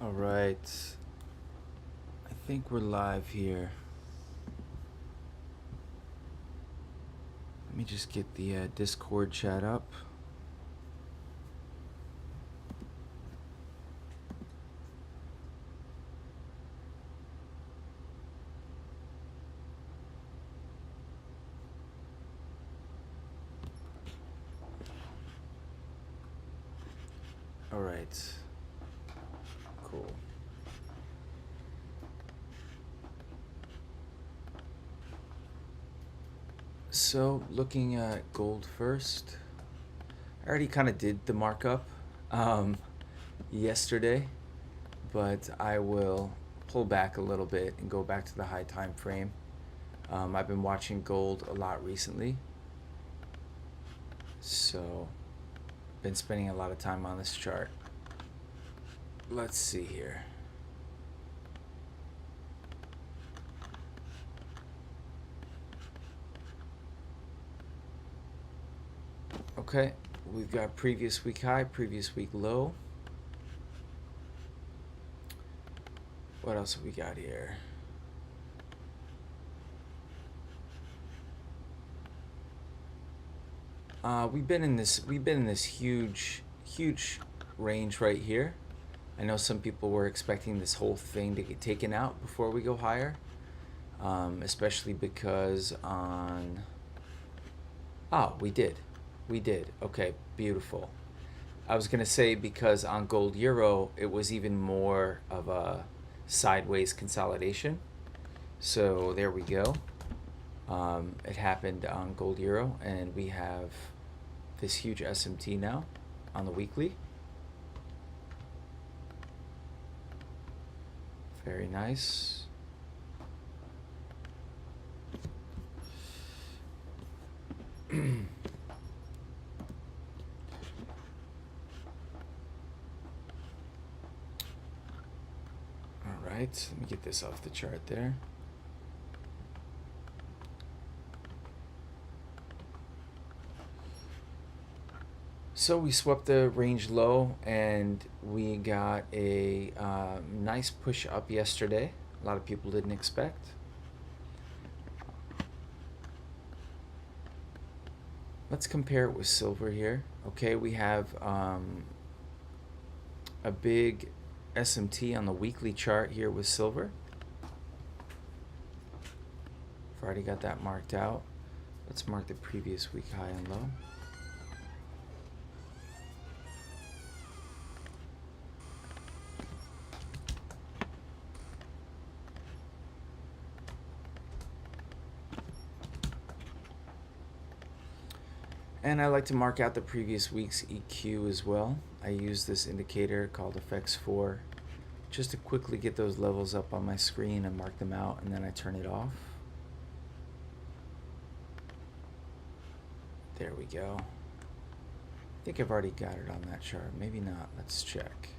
All right. I think we're live here. Let me just get the Discord chat up. All right. Cool. So, looking at gold first. I already kind of did the markup um, yesterday, but I will pull back a little bit and go back to the high time frame. I've been watching gold a lot recently, so been spending a lot of time on this chart. Let's see here. Okay, we've got previous week high, previous week low. What else have we got here? We've been in this huge range right here. I know some people were expecting this whole thing to get taken out before we go higher, especially because on. Oh, we did. Okay, beautiful. I was gonna say because on gold euro it was even more of a sideways consolidation. So there we go. It happened on gold euro, and we have this huge SMT now on the weekly. Very nice. All right, let me get this off the chart there. So we swept the range low, and we got a nice push up yesterday. A lot of people didn't expect. Let's compare it with silver here. Okay, we have a big SMT on the weekly chart here with silver. I've already got that marked out. Let's mark the previous week high and low. And I like to mark out the previous week's EQ as well. I use this indicator called FX4 just to quickly get those levels up on my screen and mark them out, and then I turn it off. There we go. I think I've already got it on that chart. Maybe not. Let's check.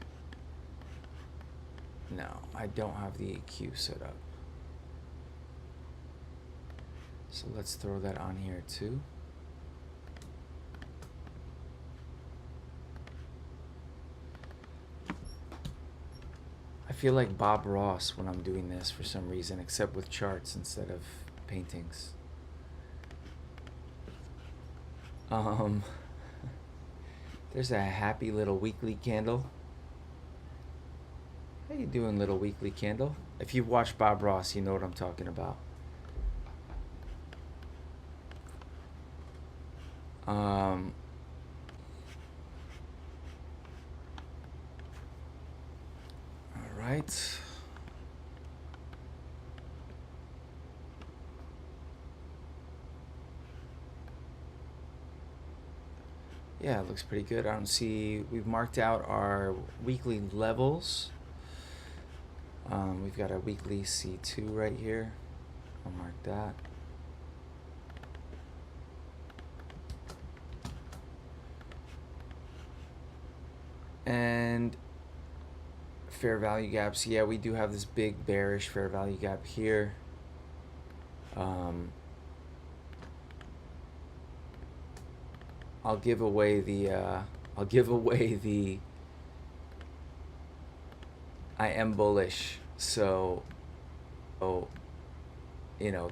No, I don't have the EQ set up. So let's throw that on here too. I feel like Bob Ross when I'm doing this for some reason, except with charts instead of paintings. There's a happy little weekly candle. How you doing, little weekly candle? If you've watched Bob Ross, you know what I'm talking about. Um, all right. Yeah, it looks pretty good. I don't see, we've marked out our weekly levels. We've got a weekly C2 right here. I'll mark that. And fair value gaps. Yeah, we do have this big bearish fair value gap here. I'll give away the I am bullish. So,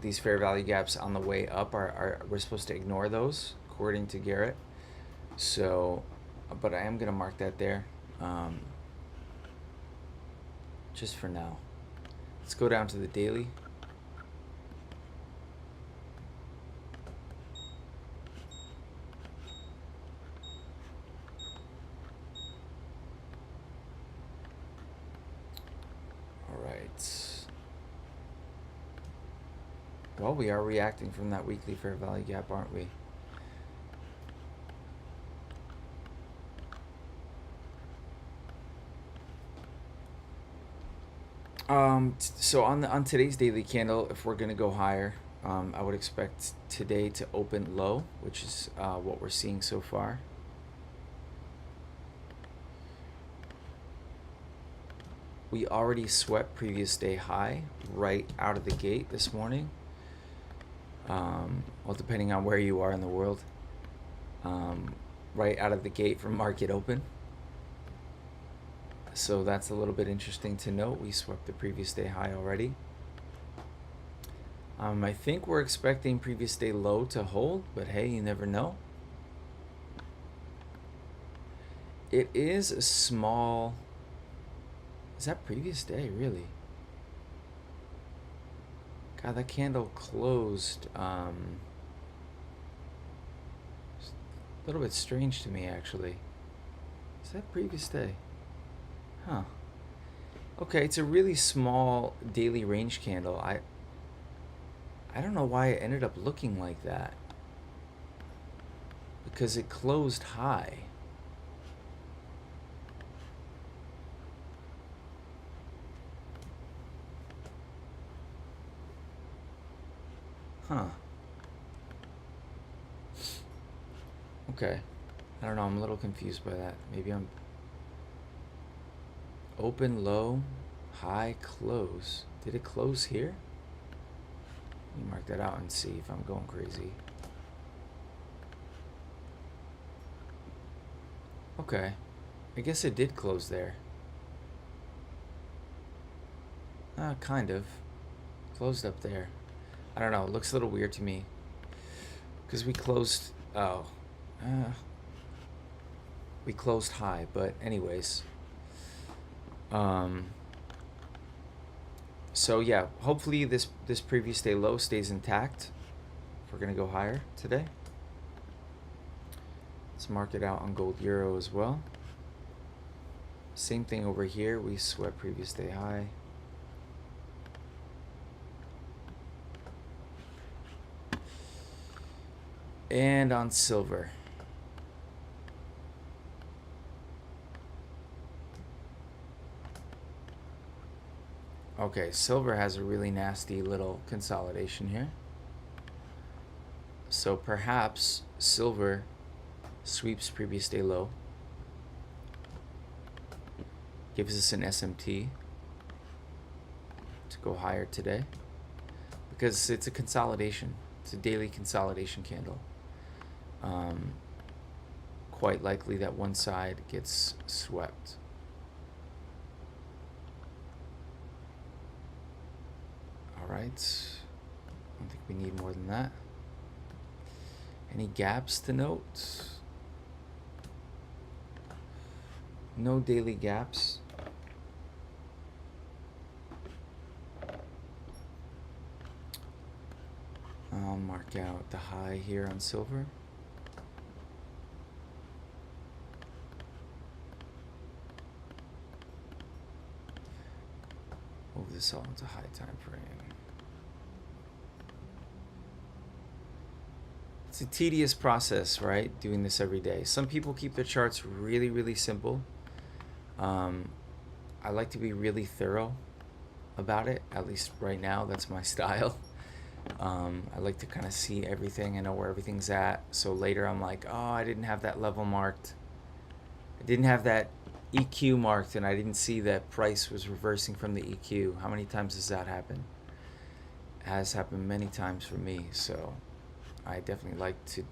these fair value gaps on the way up are we're supposed to ignore those according to Garrett. So, but I am gonna mark that there, just for now. Let's go down to the daily. All right. Well, we are reacting from that weekly fair value gap, aren't we? So on today's daily candle, if we're gonna go higher, I would expect today to open low, which is what we're seeing so far. We already swept previous day high right out of the gate this morning. Well, depending on where you are in the world, right out of the gate from market open. So that's a little bit interesting to note. We swept the previous day high already. I think we're expecting previous day low to hold, but hey, you never know. It is a small... Is that previous day, really? God, that candle closed. A little bit strange to me, actually. Is that previous day? Huh. Okay, it's a really small daily range candle. I don't know why it ended up looking like that. Because it closed high. Huh. Okay. I don't know, I'm a little confused by that. Maybe I'm... Open, low, high, close. Did it close here? Let me mark that out and see if I'm going crazy. Okay. I guess it did close there. Kind of. Closed up there. I don't know. It looks a little weird to me. Because we closed... Oh. We closed high. But anyways. So yeah. Hopefully this previous day low stays intact. If we're going to go higher today. Let's mark it out on gold euro as well. Same thing over here. We swept previous day high. And on silver. Okay, silver has a really nasty little consolidation here. So perhaps silver sweeps previous day low. Gives us an SMT to go higher today. Because it's a consolidation. It's a daily consolidation candle. Quite likely that one side gets swept. Alright. I don't think we need more than that. Any gaps to note? No daily gaps. I'll mark out the high here on silver. Move this all into high time frame. It's a tedious process, right? Doing this every day. Some people keep their charts really, really simple. I like to be really thorough about it. At least right now, that's my style. I like to kind of see everything. I know where everything's at. So later I'm like, oh, I didn't have that level marked. I didn't have that EQ marked, and I didn't see that price was reversing from the EQ. How many times does that happen? It has happened many times for me. So I definitely like to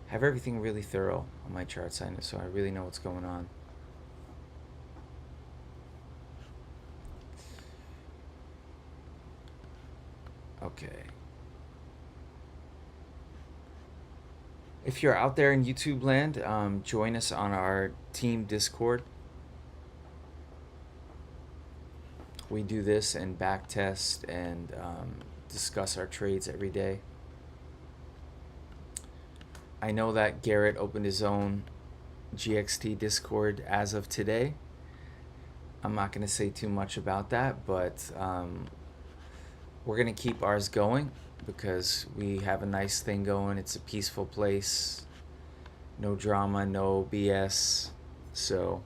have everything really thorough on my chart sign, so I really know what's going on. Okay. If you're out there in YouTube land, join us on our team Discord. We do this and back test and discuss our trades every day. I know that Garrett opened his own GXT Discord as of today. I'm not going to say too much about that, but we're going to keep ours going because we have a nice thing going. It's a peaceful place. No drama, no BS. So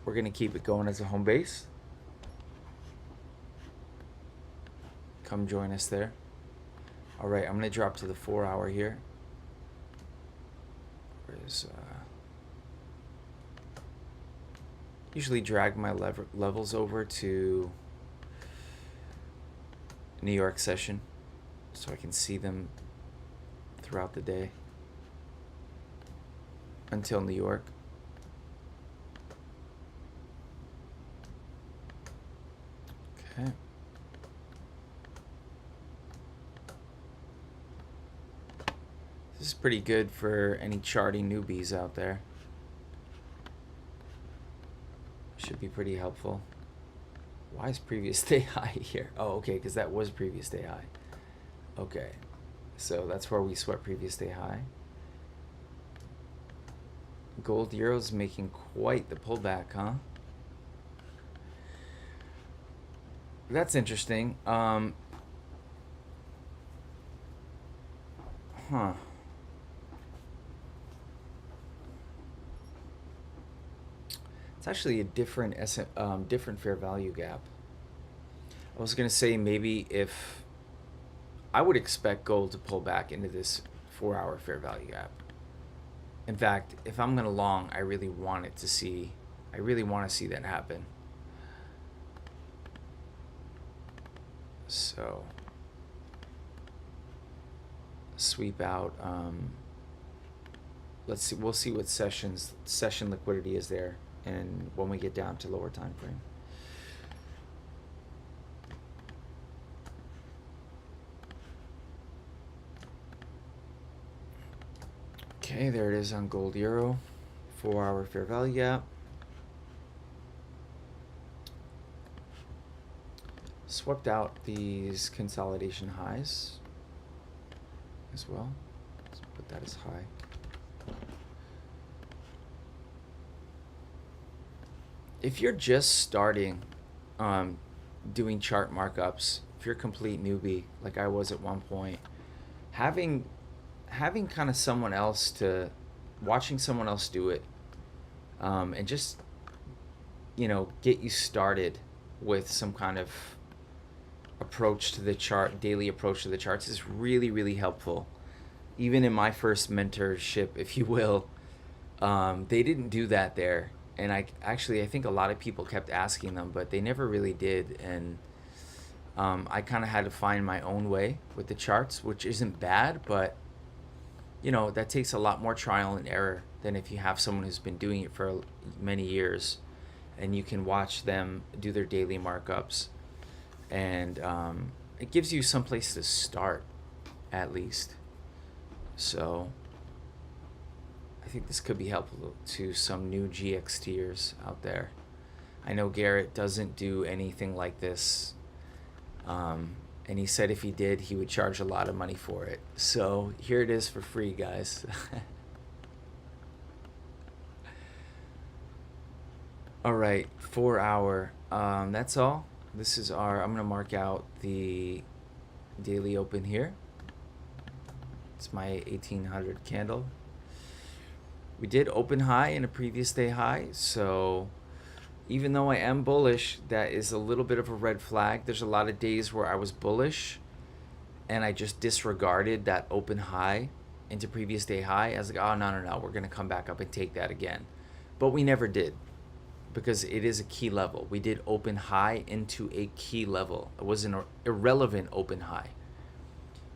we're going to keep it going as a home base. Come join us there. All right, I'm going to drop to the 4 hour here. Where's usually drag my levels over to New York session so I can see them throughout the day until New York. Okay. This is pretty good for any charting newbies out there. Should be pretty helpful. Why is previous day high here? Oh, okay, because that was previous day high. Okay, so that's where we swept previous day high. Gold euro's making quite the pullback, huh? That's interesting. Huh. It's actually a different different fair value gap. I was gonna say maybe if I would expect gold to pull back into this 4 hour fair value gap. In fact, if I'm gonna long, I really want to see that happen. So sweep out. Let's see. We'll see what session liquidity is there, and when we get down to lower time frame. Okay, there it is on gold euro, 4 hour fair value gap. Swept out these consolidation highs as well. Let's put that as high. If you're just starting doing chart markups, if you're a complete newbie like I was at one point, having kind of someone else watching someone else do it, and just get you started with some kind of approach to the chart, daily approach to the charts is really, really helpful. Even in my first mentorship, if you will, they didn't do that there. And I think a lot of people kept asking them, but they never really did. And I kind of had to find my own way with the charts, which isn't bad, but that takes a lot more trial and error than if you have someone who's been doing it for many years and you can watch them do their daily markups. And it gives you some place to start, at least. So I think this could be helpful to some new GXTers out there. I know Garrett doesn't do anything like this. And he said if he did, he would charge a lot of money for it. So here it is for free, guys. All right, 4 hour. That's all. This is I'm going to mark out the daily open here. It's my 1800 candle. We did open high in a previous day high, so even though I am bullish, that is a little bit of a red flag. There's a lot of days where I was bullish and I just disregarded that open high into previous day high. I was like, oh, no, we're going to come back up and take that again. But we never did, because it is a key level. We did open high into a key level. It was an irrelevant open high.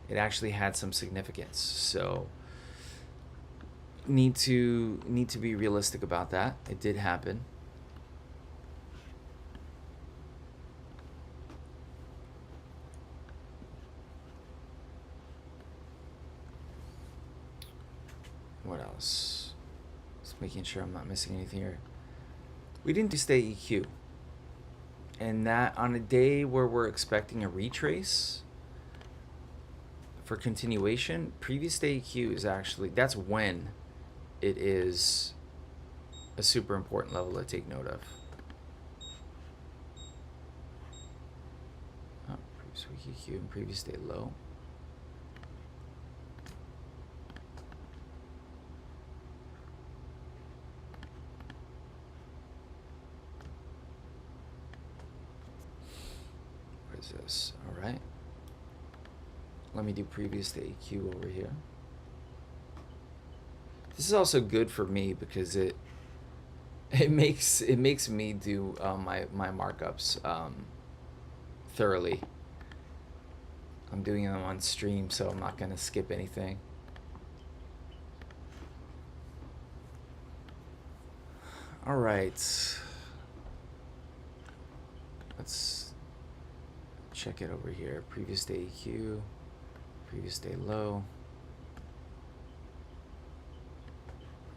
It actually had some significance. So need to be realistic about that. It did happen. what else? Just making sure I'm not missing anything here. We didn't do stay EQ. And that on a day where we're expecting a retrace for continuation, previous day EQ is actually, that's when it is a super important level to take note of. Oh, previous week EQ and previous day low. What is this? All right. Let me do previous day EQ over here. This is also good for me because it makes me do my markups thoroughly. I'm doing them on stream, so I'm not gonna skip anything. All right, let's check it over here. Previous day EQ, previous day low.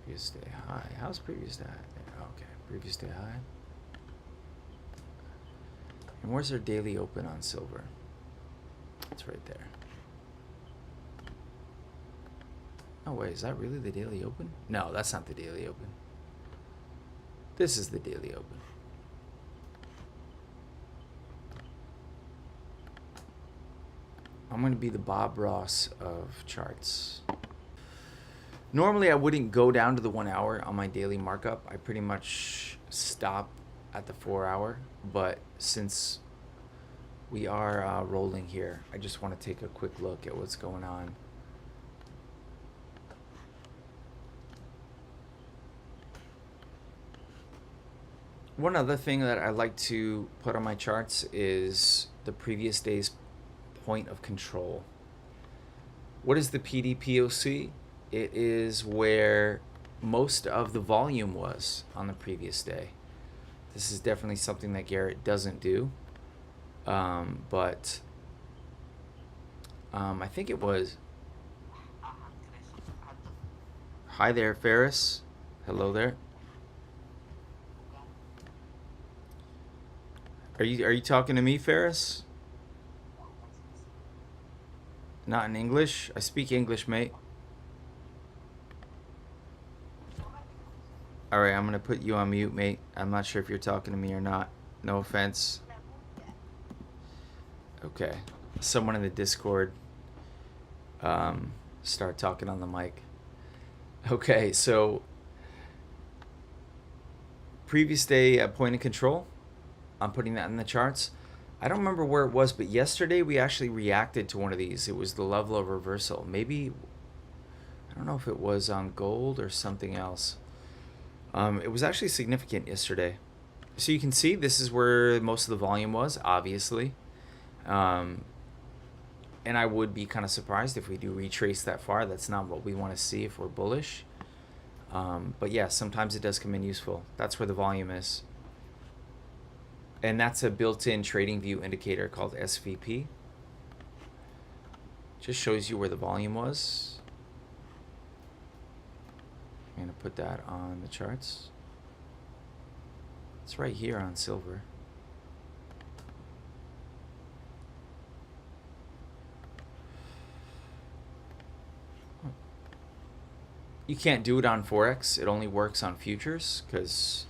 Previous day high. How's previous day high? Okay, previous day high. And where's our daily open on silver? It's right there. Oh wait, is that really the daily open? No, that's not the daily open. This is the daily open. I'm going to be the Bob Ross of charts. Normally, I wouldn't go down to the 1 hour on my daily markup. I pretty much stop at the 4 hour. But since we are rolling here, I just want to take a quick look at what's going on. One other thing that I like to put on my charts is the previous day's point of control. What is the PDPOC? It is where most of the volume was on the previous day. This is definitely something that Garrett doesn't do. But I think it was. Hi there, Ferris. Hello there. Are you talking to me, Ferris? Not in English? I speak English, mate. Alright, I'm going to put you on mute, mate. I'm not sure if you're talking to me or not. No offense. Okay. Someone in the Discord start talking on the mic. Okay, so previous day point of control. I'm putting that in the charts. I don't remember where it was, but yesterday we actually reacted to one of these. It was the level of reversal. Maybe, I don't know if it was on gold or something else. It was actually significant yesterday. So you can see this is where most of the volume was, obviously. And I would be kind of surprised if we do retrace that far. That's not what we want to see if we're bullish. But yeah, sometimes it does come in useful. That's where the volume is. And that's a built-in trading view indicator called SVP. Just shows you where the volume was. I'm going to put that on the charts. It's right here on silver. You can't do it on Forex. It only works on futures because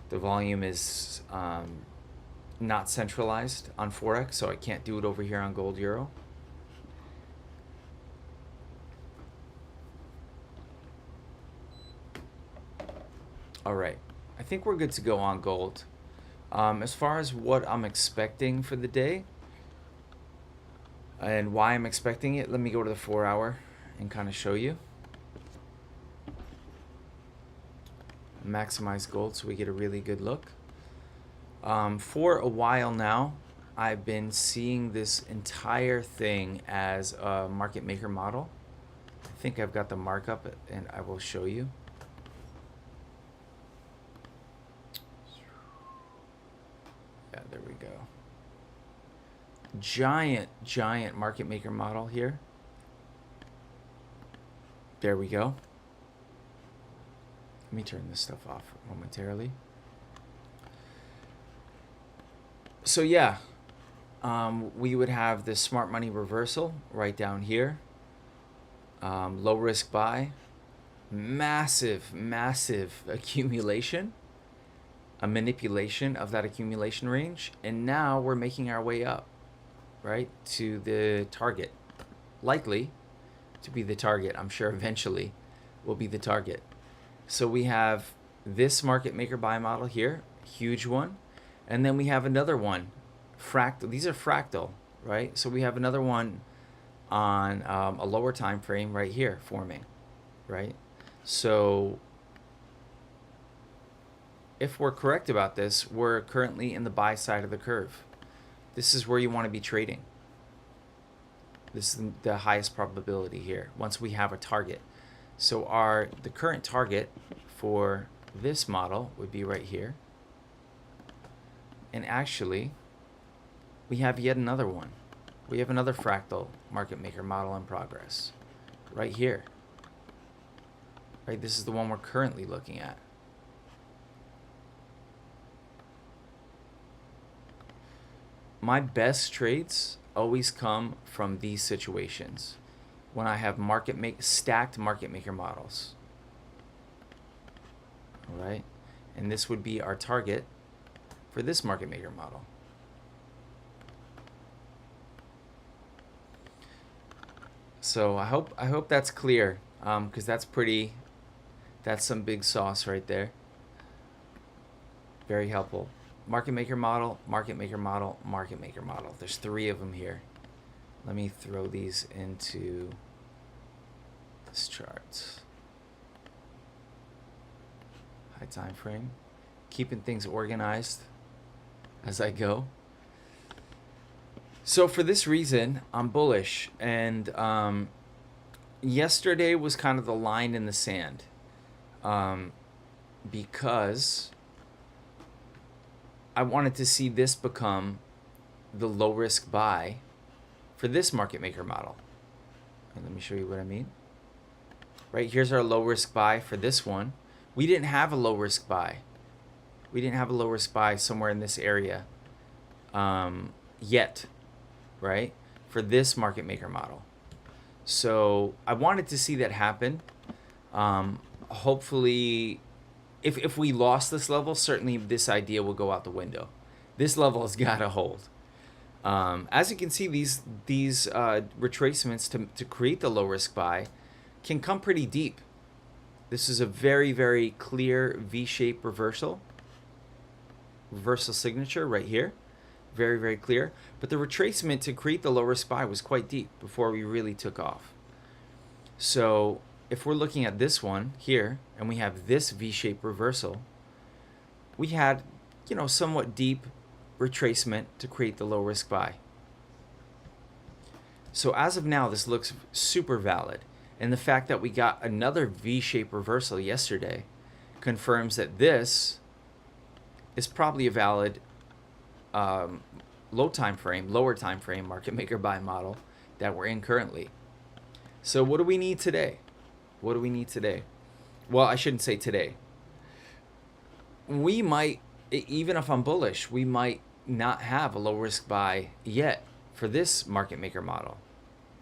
the volume is not centralized on Forex, so I can't do it over here on gold euro. All right, I think we're good to go on gold. As far as what I'm expecting for the day and why I'm expecting it, let me go to the 4 hour and kind of show you. Maximize gold so we get a really good look. For a while now, I've been seeing this entire thing as a market maker model. I think I've got the markup and I will show you. Yeah, there we go. Giant market maker model here. There we go. Let me turn this stuff off momentarily. So yeah, we would have this smart money reversal right down here. Low risk buy, massive accumulation, a manipulation of that accumulation range, and now we're making our way up, right, to the target. Likely to be the target. I'm sure eventually will be the target. So we have this market maker buy model here, huge one, and then we have another one, fractal. These are fractal, right? So we have another one on a lower time frame right here forming, right? So if we're correct about this, we're currently in the buy side of the curve. This is where you want to be trading. This is the highest probability here once we have a target. So the current target for this model would be right here. And actually, we have yet another one. We have another fractal market maker model in progress right here. Right, this is the one we're currently looking at. My best trades always come from these situations when I have stacked market maker models. All right, and this would be our target for this market maker model. So I hope that's clear, because that's some big sauce right there. Very helpful. Market maker model, market maker model, market maker model. There's 3 of them here. Let me throw these into this chart. High time frame. Keeping things organized as I go. So for this reason, I'm bullish. And yesterday was kind of the line in the sand, because I wanted to see this become the low risk buy for this market maker model. And let me show you what I mean. Right, here's our low risk buy for this one. We didn't have a low risk buy. We didn't have a low risk buy somewhere in this area yet, right, for this market maker model. So I wanted to see that happen. Hopefully, if we lost this level, certainly this idea will go out the window. This level has got to hold. As you can see, these retracements to create the low risk buy can come pretty deep. This is a very clear V-shaped reversal signature right here. Very clear. But the retracement to create the low risk buy was quite deep before we really took off. So if we're looking at this one here and we have this V-shaped reversal, we had, somewhat deep retracement to create the low risk buy. So as of now, this looks super valid. And the fact that we got another V-shaped reversal yesterday confirms that this is probably a valid lower time frame market maker buy model that we're in currently. So what do we need today? What do we need today? Well, I shouldn't say today. We might, even if I'm bullish, we might not have a low risk buy yet for this market maker model.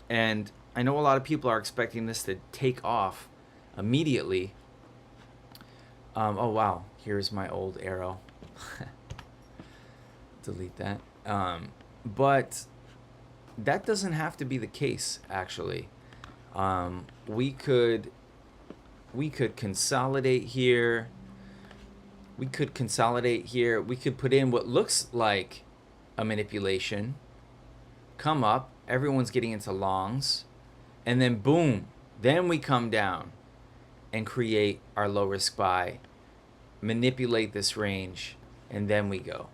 And I know a lot of people are expecting this to take off immediately. Oh wow, here's my old arrow. Delete that. But that doesn't have to be the case, actually. We could consolidate here. We could put in what looks like a manipulation, come up, everyone's getting into longs, and then boom, then we come down and create our low risk buy, manipulate this range, and then we go.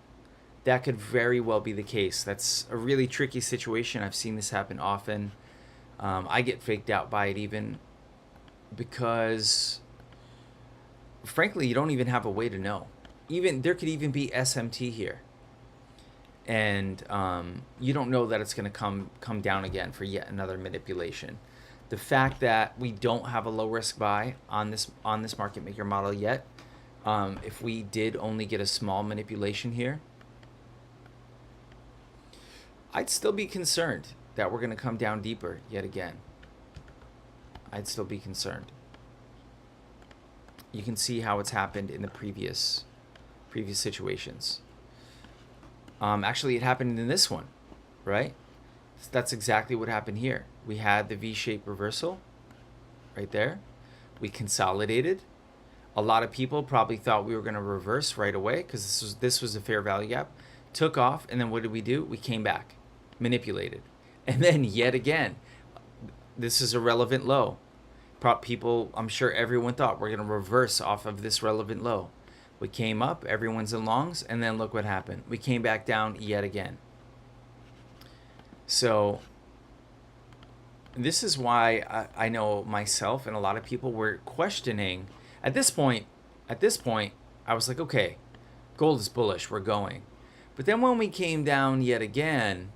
That could very well be the case. That's a really tricky situation. I've seen this happen often. I get faked out by it even because, frankly, you don't even have a way to know. There could even be SMT here, and you don't know that it's going to come down again for yet another manipulation. The fact that we don't have a low risk buy on this market maker model yet, if we did only get a small manipulation here, I'd still be concerned that we're going to come down deeper yet again. I'd still be concerned. You can see how it's happened in the previous situations. Actually, it happened in this one, right? So that's exactly what happened here. We had the V-shaped reversal right there. We consolidated. A lot of people probably thought we were going to reverse right away because this was a fair value gap. Took off, and then what did we do? We came back, manipulated. And then yet again, this is a relevant low. People, I'm sure everyone thought we're going to reverse off of this relevant low. We came up, everyone's in longs, and then look what happened. We came back down yet again. So this is why I know myself and a lot of people were questioning. At this point, I was like, okay, gold is bullish, we're going. But then when we came down yet again,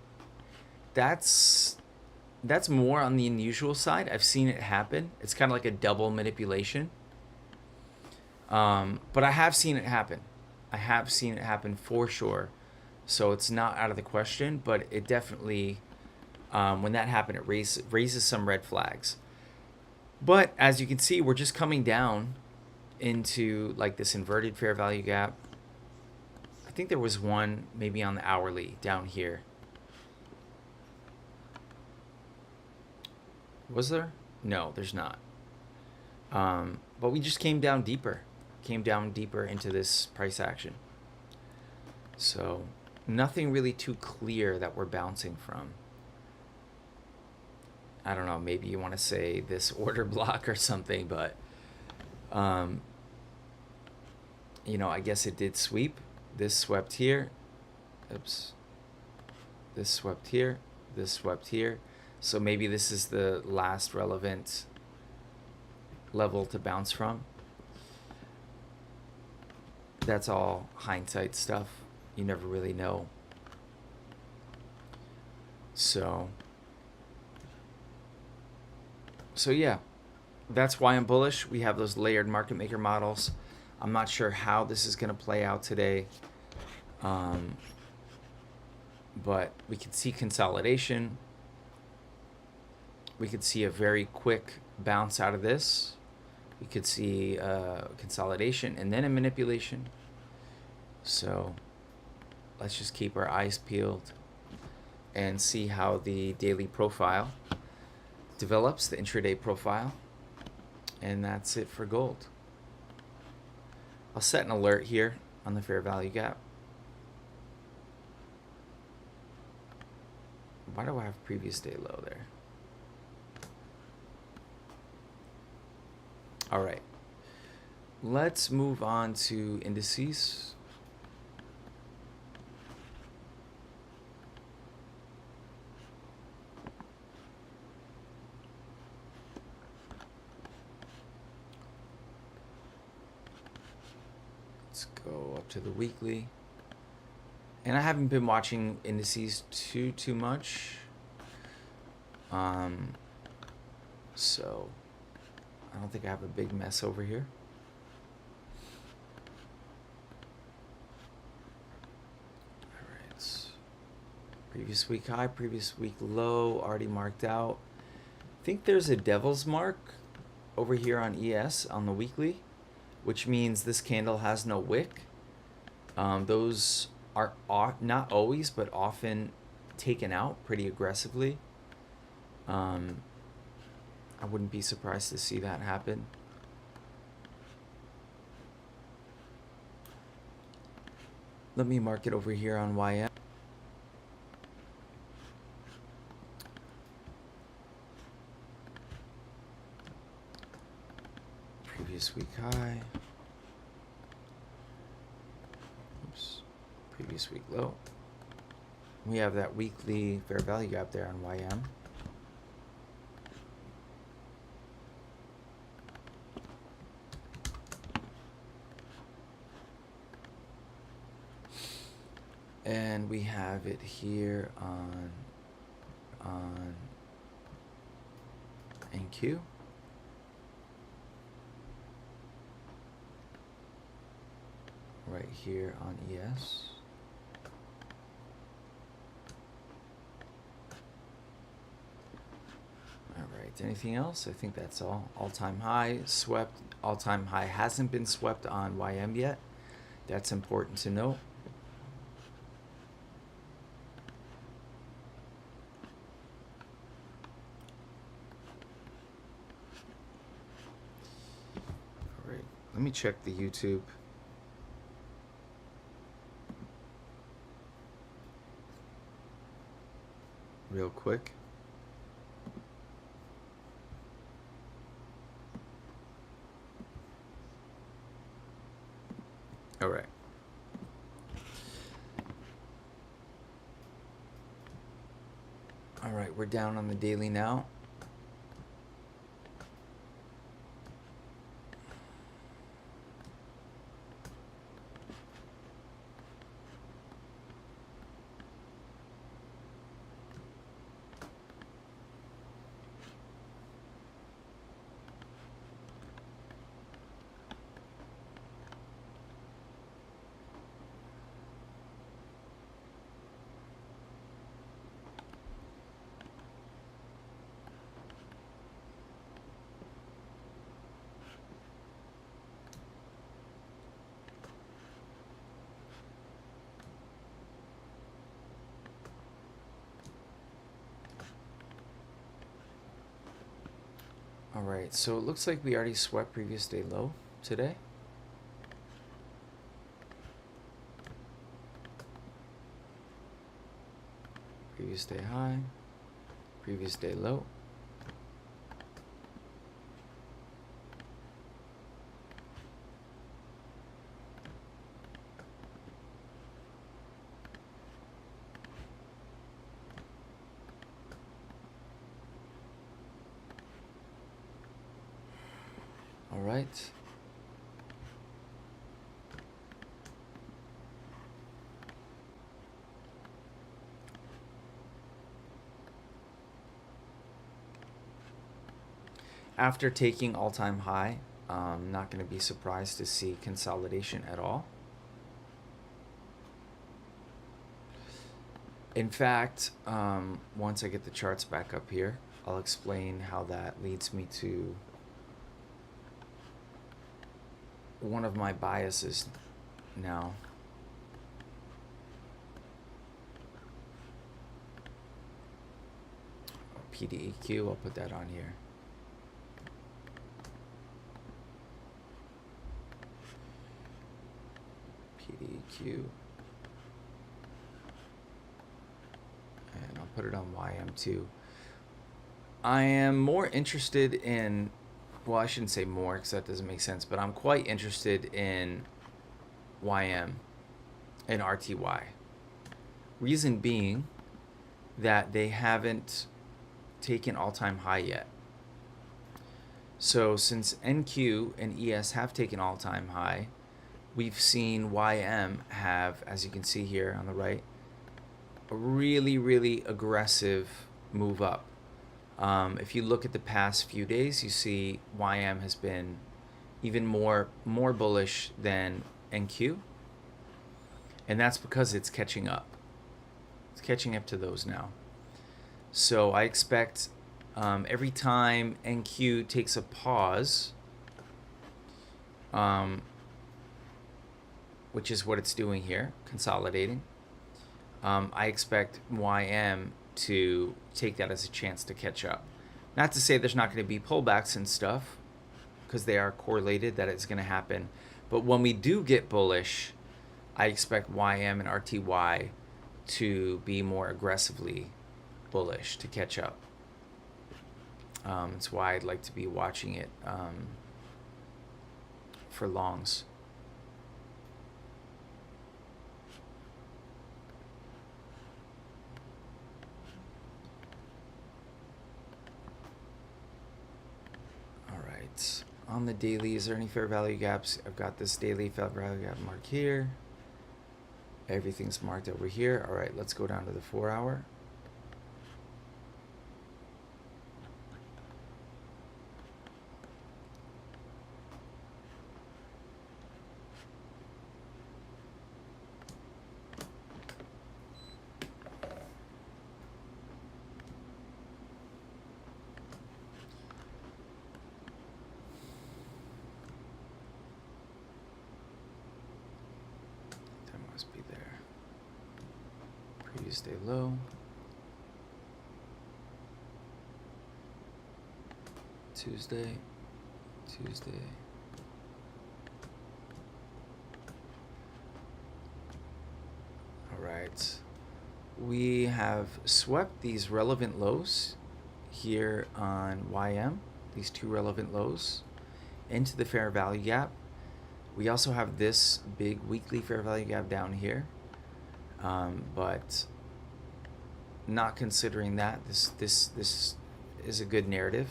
that's more on the unusual side. I've seen it happen. It's kind of like a double manipulation. But I have seen it happen. I have seen it happen for sure. So it's not out of the question, but it definitely, when that happened, it raises some red flags. But as you can see, we're just coming down into like this inverted fair value gap. I think there was one maybe on the hourly down here. Was there? No, there's not. But we just came down deeper into this price action. So nothing really too clear that we're bouncing from. I don't know, maybe you want to say this order block or something, but you know, I guess it did sweep. This swept here. Oops. This swept here. This swept here. So maybe this is the last relevant level to bounce from. That's all hindsight stuff. You never really know. So yeah, that's why I'm bullish. We have those layered market maker models. I'm not sure how this is going to play out today. But we could see consolidation. We could see a very quick bounce out of this. We could see consolidation and then a manipulation. So let's just keep our eyes peeled and see how the daily profile develops, the intraday profile. And that's it for gold. I'll set an alert here on the fair value gap. Why do I have previous day low there? All right, let's move on to indices. Let's go up to the weekly. And I haven't been watching indices too much. So I don't think I have a big mess over here. All right. Previous week high, previous week low, already marked out. I think there's a devil's mark over here on ES on the weekly, which means this candle has no wick. Those are not always, but often taken out pretty aggressively. I wouldn't be surprised to see that happen. Let me mark it over here on YM. Previous week high. Oops. Previous week low. We have that weekly fair value gap there on YM. And we have it here on NQ. Right here on ES. All right, anything else? I think that's all. All-time high swept. All-time high hasn't been swept on YM yet. That's important to note. All right, let me check the YouTube. Real quick. All right. All right, we're down on the daily now. All right, so it looks like we already swept previous day low today. Previous day high, previous day low. All right. After taking all-time high, I'm not going to be surprised to see consolidation at all. In fact, once I get the charts back up here, I'll explain how that leads me to one of my biases now. PDEQ, I'll put that on here. PDEQ. And I'll put it on YM too. I am more interested in, well, I shouldn't say more because that doesn't make sense, but I'm quite interested in YM and RTY. Reason being that they haven't taken all-time high yet. So since NQ and ES have taken all-time high, we've seen YM have, as you can see here on the right, a really, really aggressive move up. If you look at the past few days, you see YM has been even more bullish than NQ. And that's because it's catching up. It's catching up to those now. So I expect every time NQ takes a pause, which is what it's doing here, consolidating, I expect YM to take that as a chance to catch up. Not to say there's not going to be pullbacks and stuff, because they are correlated, that it's going to happen. But when we do get bullish, I expect YM and RTY to be more aggressively bullish to catch up. That's why I'd like to be watching it for longs. On the daily, is there any fair value gaps? I've got this daily fair value gap marked here. Everything's marked over here. All right, let's go down to the 4 hour. previous day low. Tuesday. All right. We have swept these relevant lows here on YM, these two relevant lows, into the fair value gap. We also have this big weekly fair value gap down here, but not considering that, this is a good narrative.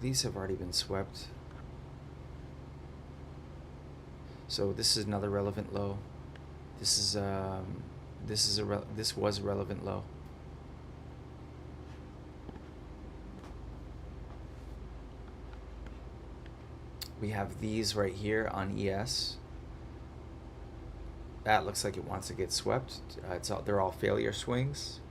These have already been swept. So this is another relevant low. This was a relevant low. We have these right here on ES. That looks like it wants to get swept. They're all failure swings.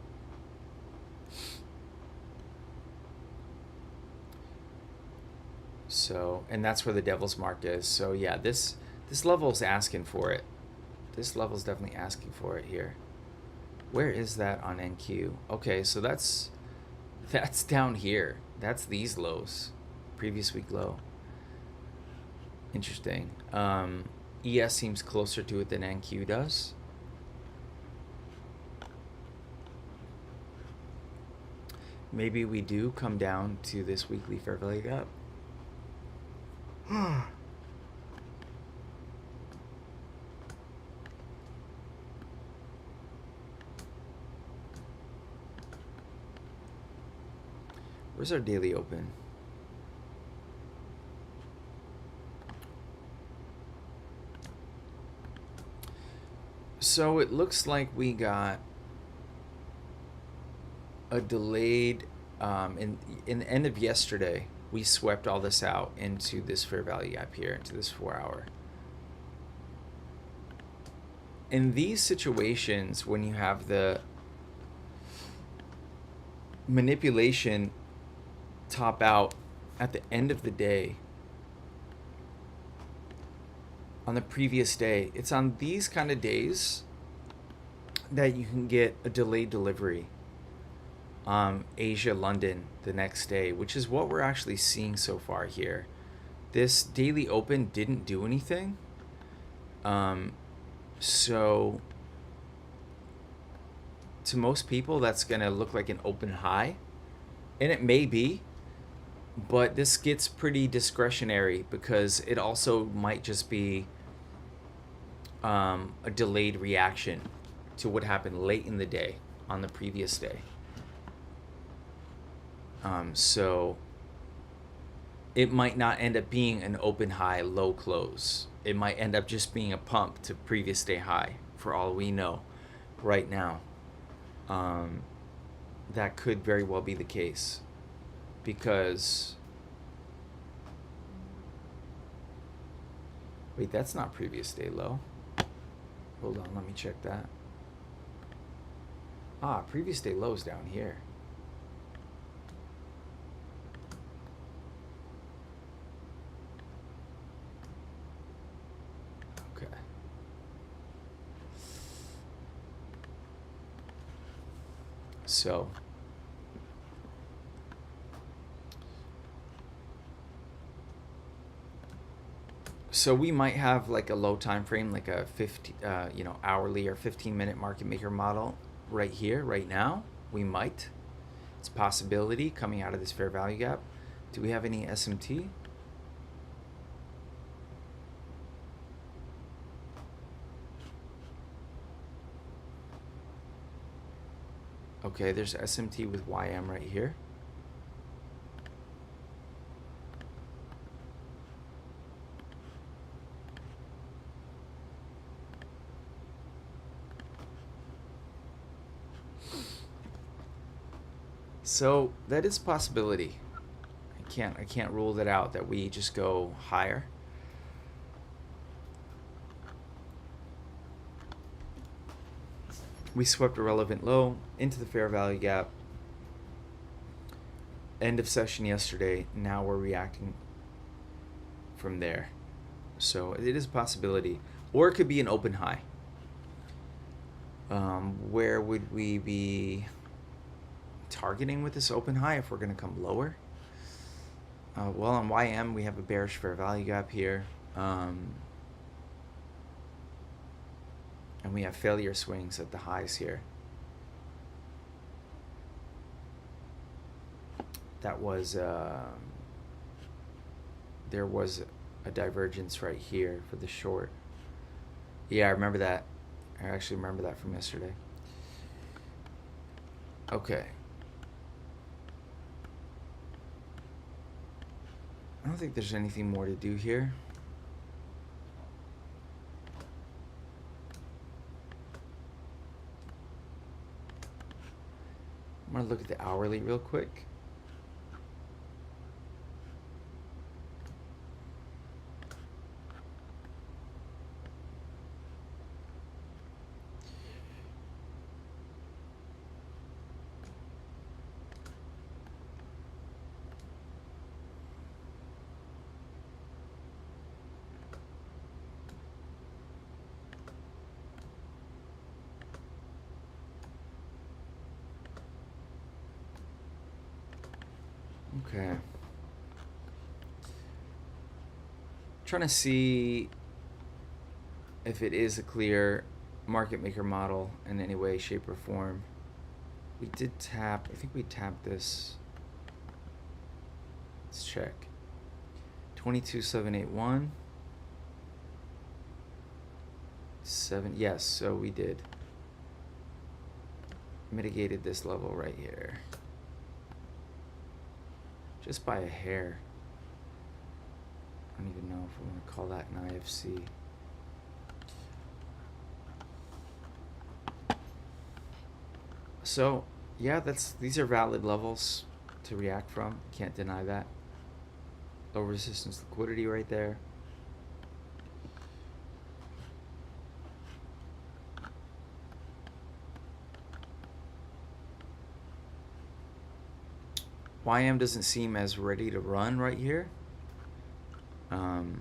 So, and that's where the devil's mark is. So yeah, this level's asking for it. This level's definitely asking for it here. Where is that on NQ? Okay, so that's down here. That's these lows. Previous week low. Interesting. ES seems closer to it than NQ does. Maybe we do come down to this weekly fair value gap. Where's our daily open? So it looks like we got a delayed, in the end of yesterday, we swept all this out into this fair value gap here, into this 4 hour. In these situations, when you have the manipulation top out at the end of the day, on the previous day, it's on these kind of days that you can get a delayed delivery. Asia, London the next day, which is what we're actually seeing so far here. This daily open didn't do anything. So to most people, that's going to look like an open high. And it may be, but this gets pretty discretionary because it also might just be a delayed reaction to what happened late in the day on the previous day. So it might not end up being an open high, low close. It might end up just being a pump to previous day high, for all we know right now. That could very well be the case because, wait, that's not previous day low. Hold on, let me check that. Previous day low is down here. So we might have like a low time frame, like a 50, hourly or 15-minute market maker model right here, right now. We might. It's a possibility coming out of this fair value gap. Do we have any SMT? Okay, there's SMT with YM right here. So that is a possibility. I can't rule that out, that we just go higher. We swept a relevant low into the fair value gap. End of session yesterday. Now we're reacting from there. So it is a possibility. Or it could be an open high. Where would we be targeting with this open high if we're going to come lower? Well, on YM, we have a bearish fair value gap here. And we have failure swings at the highs here. That was, there was a divergence right here for the short. Yeah, I remember that. I actually remember that from yesterday. Okay. I don't think there's anything more to do here. I'm going to look at the hourly real quick. Okay. Trying to see if it is a clear market maker model in any way, shape, or form. We did tap, I think we tapped this. Let's check. 22781. 7, yes, so we did. Mitigated this level right here. Just by a hair. I don't even know if I want to call that an IFC. So, yeah, these are valid levels to react from. Can't deny that. Low resistance liquidity right there. YM doesn't seem as ready to run right here. I'm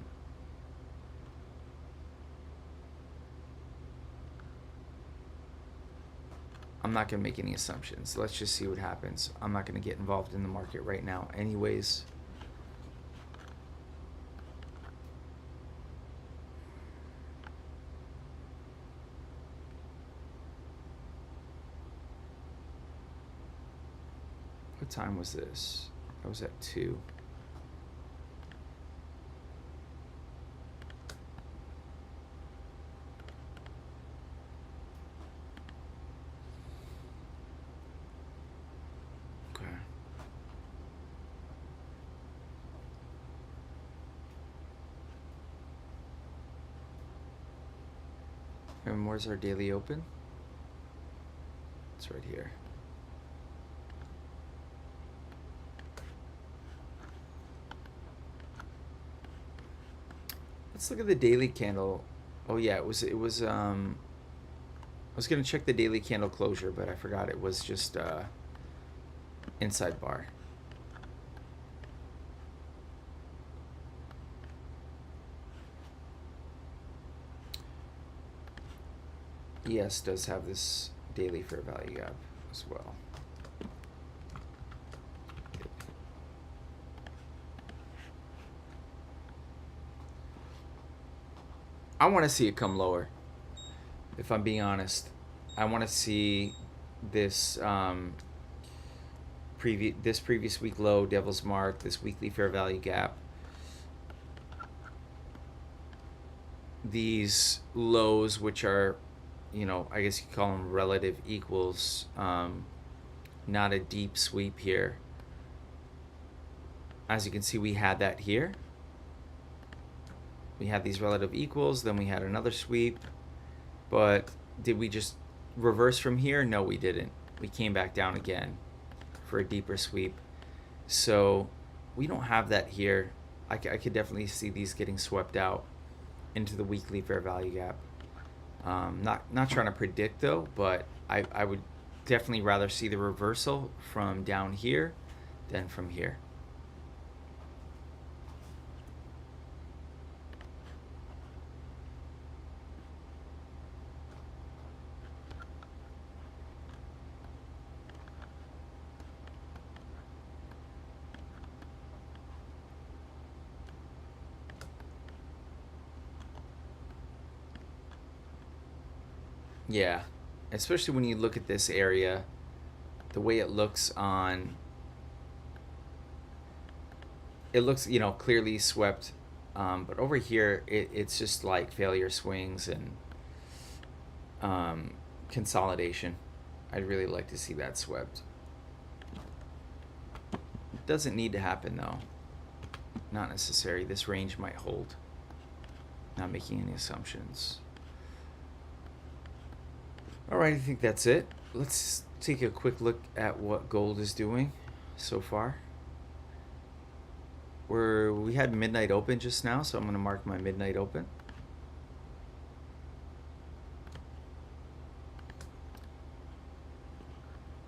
not going to make any assumptions. Let's just see what happens. I'm not going to get involved in the market right now anyways. What time was this? I was at 2. Okay. And where's our daily open? It's right here. Let's look at the daily candle. Oh yeah, it was I was gonna check the daily candle closure, but I forgot it was just inside bar. ES does have this daily fair value gap as well. I want to see it come lower, if I'm being honest. I want to see this previous week low, devil's mark, this weekly fair value gap. These lows, which are, you know, I guess you could call them relative equals, not a deep sweep here. As you can see, we had that here. We had these relative equals, then we had another sweep. But did we just reverse from here? No, we didn't. We came back down again for a deeper sweep. So we don't have that here. I could definitely see these getting swept out into the weekly fair value gap. Not trying to predict though, but I would definitely rather see the reversal from down here than from here. Yeah, especially when you look at this area, the way it looks on, it looks, you know, clearly swept. But over here, it's just like failure swings and um, consolidation. I'd really like to see that swept. It doesn't need to happen though. Not necessary. This range might hold. Not making any assumptions. All right, I think that's it. Let's take a quick look at what gold is doing so far. We had midnight open just now, so I'm going to mark my midnight open.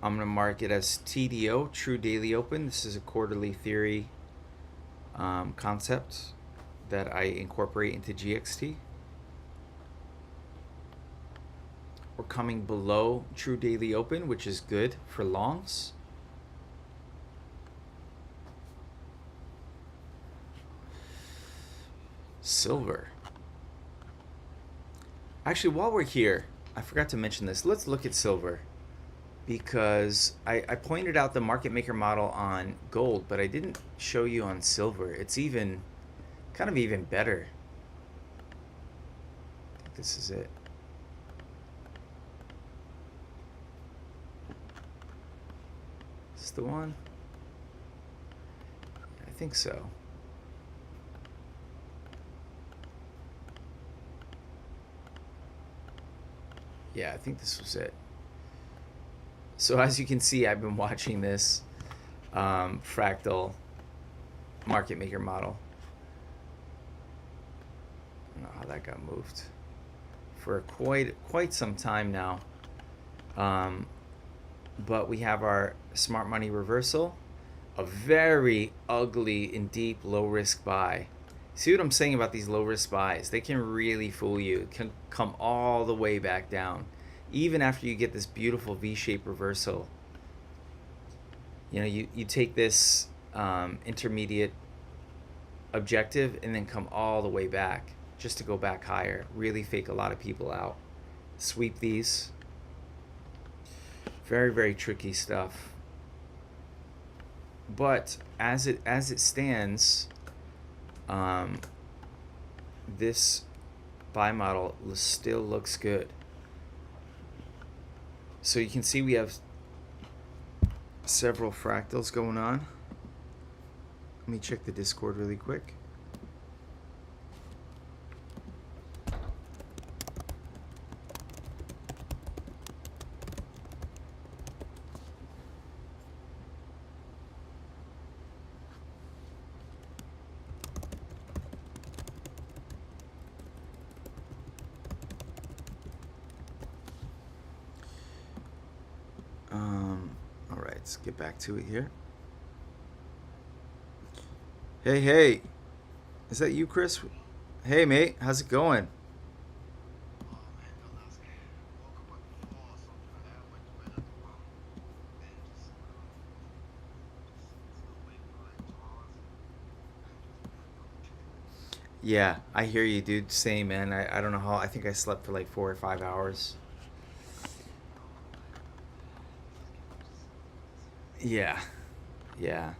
I'm going to mark it as TDO, True Daily Open. This is a quarterly theory concept that I incorporate into GXT. We're coming below True Daily Open, which is good for longs. Silver. Actually, while we're here, I forgot to mention this. Let's look at silver, because I pointed out the market maker model on gold, but I didn't show you on silver. It's even kind of even better. I think this is it. Is this the one? I think so. Yeah, I think this was it. So as you can see, I've been watching this fractal market maker model. I don't know how that got moved for quite some time now. But we have our smart money reversal, a very ugly and deep low risk buy. See what I'm saying about these low risk buys? They can really fool you. It can come all the way back down, even after you get this beautiful V-shaped reversal. You know, you take this intermediate objective and then come all the way back just to go back higher. Really fake a lot of people out. Sweep these. Very, very tricky stuff. But as it stands, this buy model still looks good. So you can see we have several fractals going on. Let me check the Discord really quick. All right, let's get back to it here. Hey, is that you, Chris? Hey, mate, how's it going? Yeah, I hear you, dude. Same, man. I don't know how. I think I slept for like 4 or 5 hours. Yeah, yeah.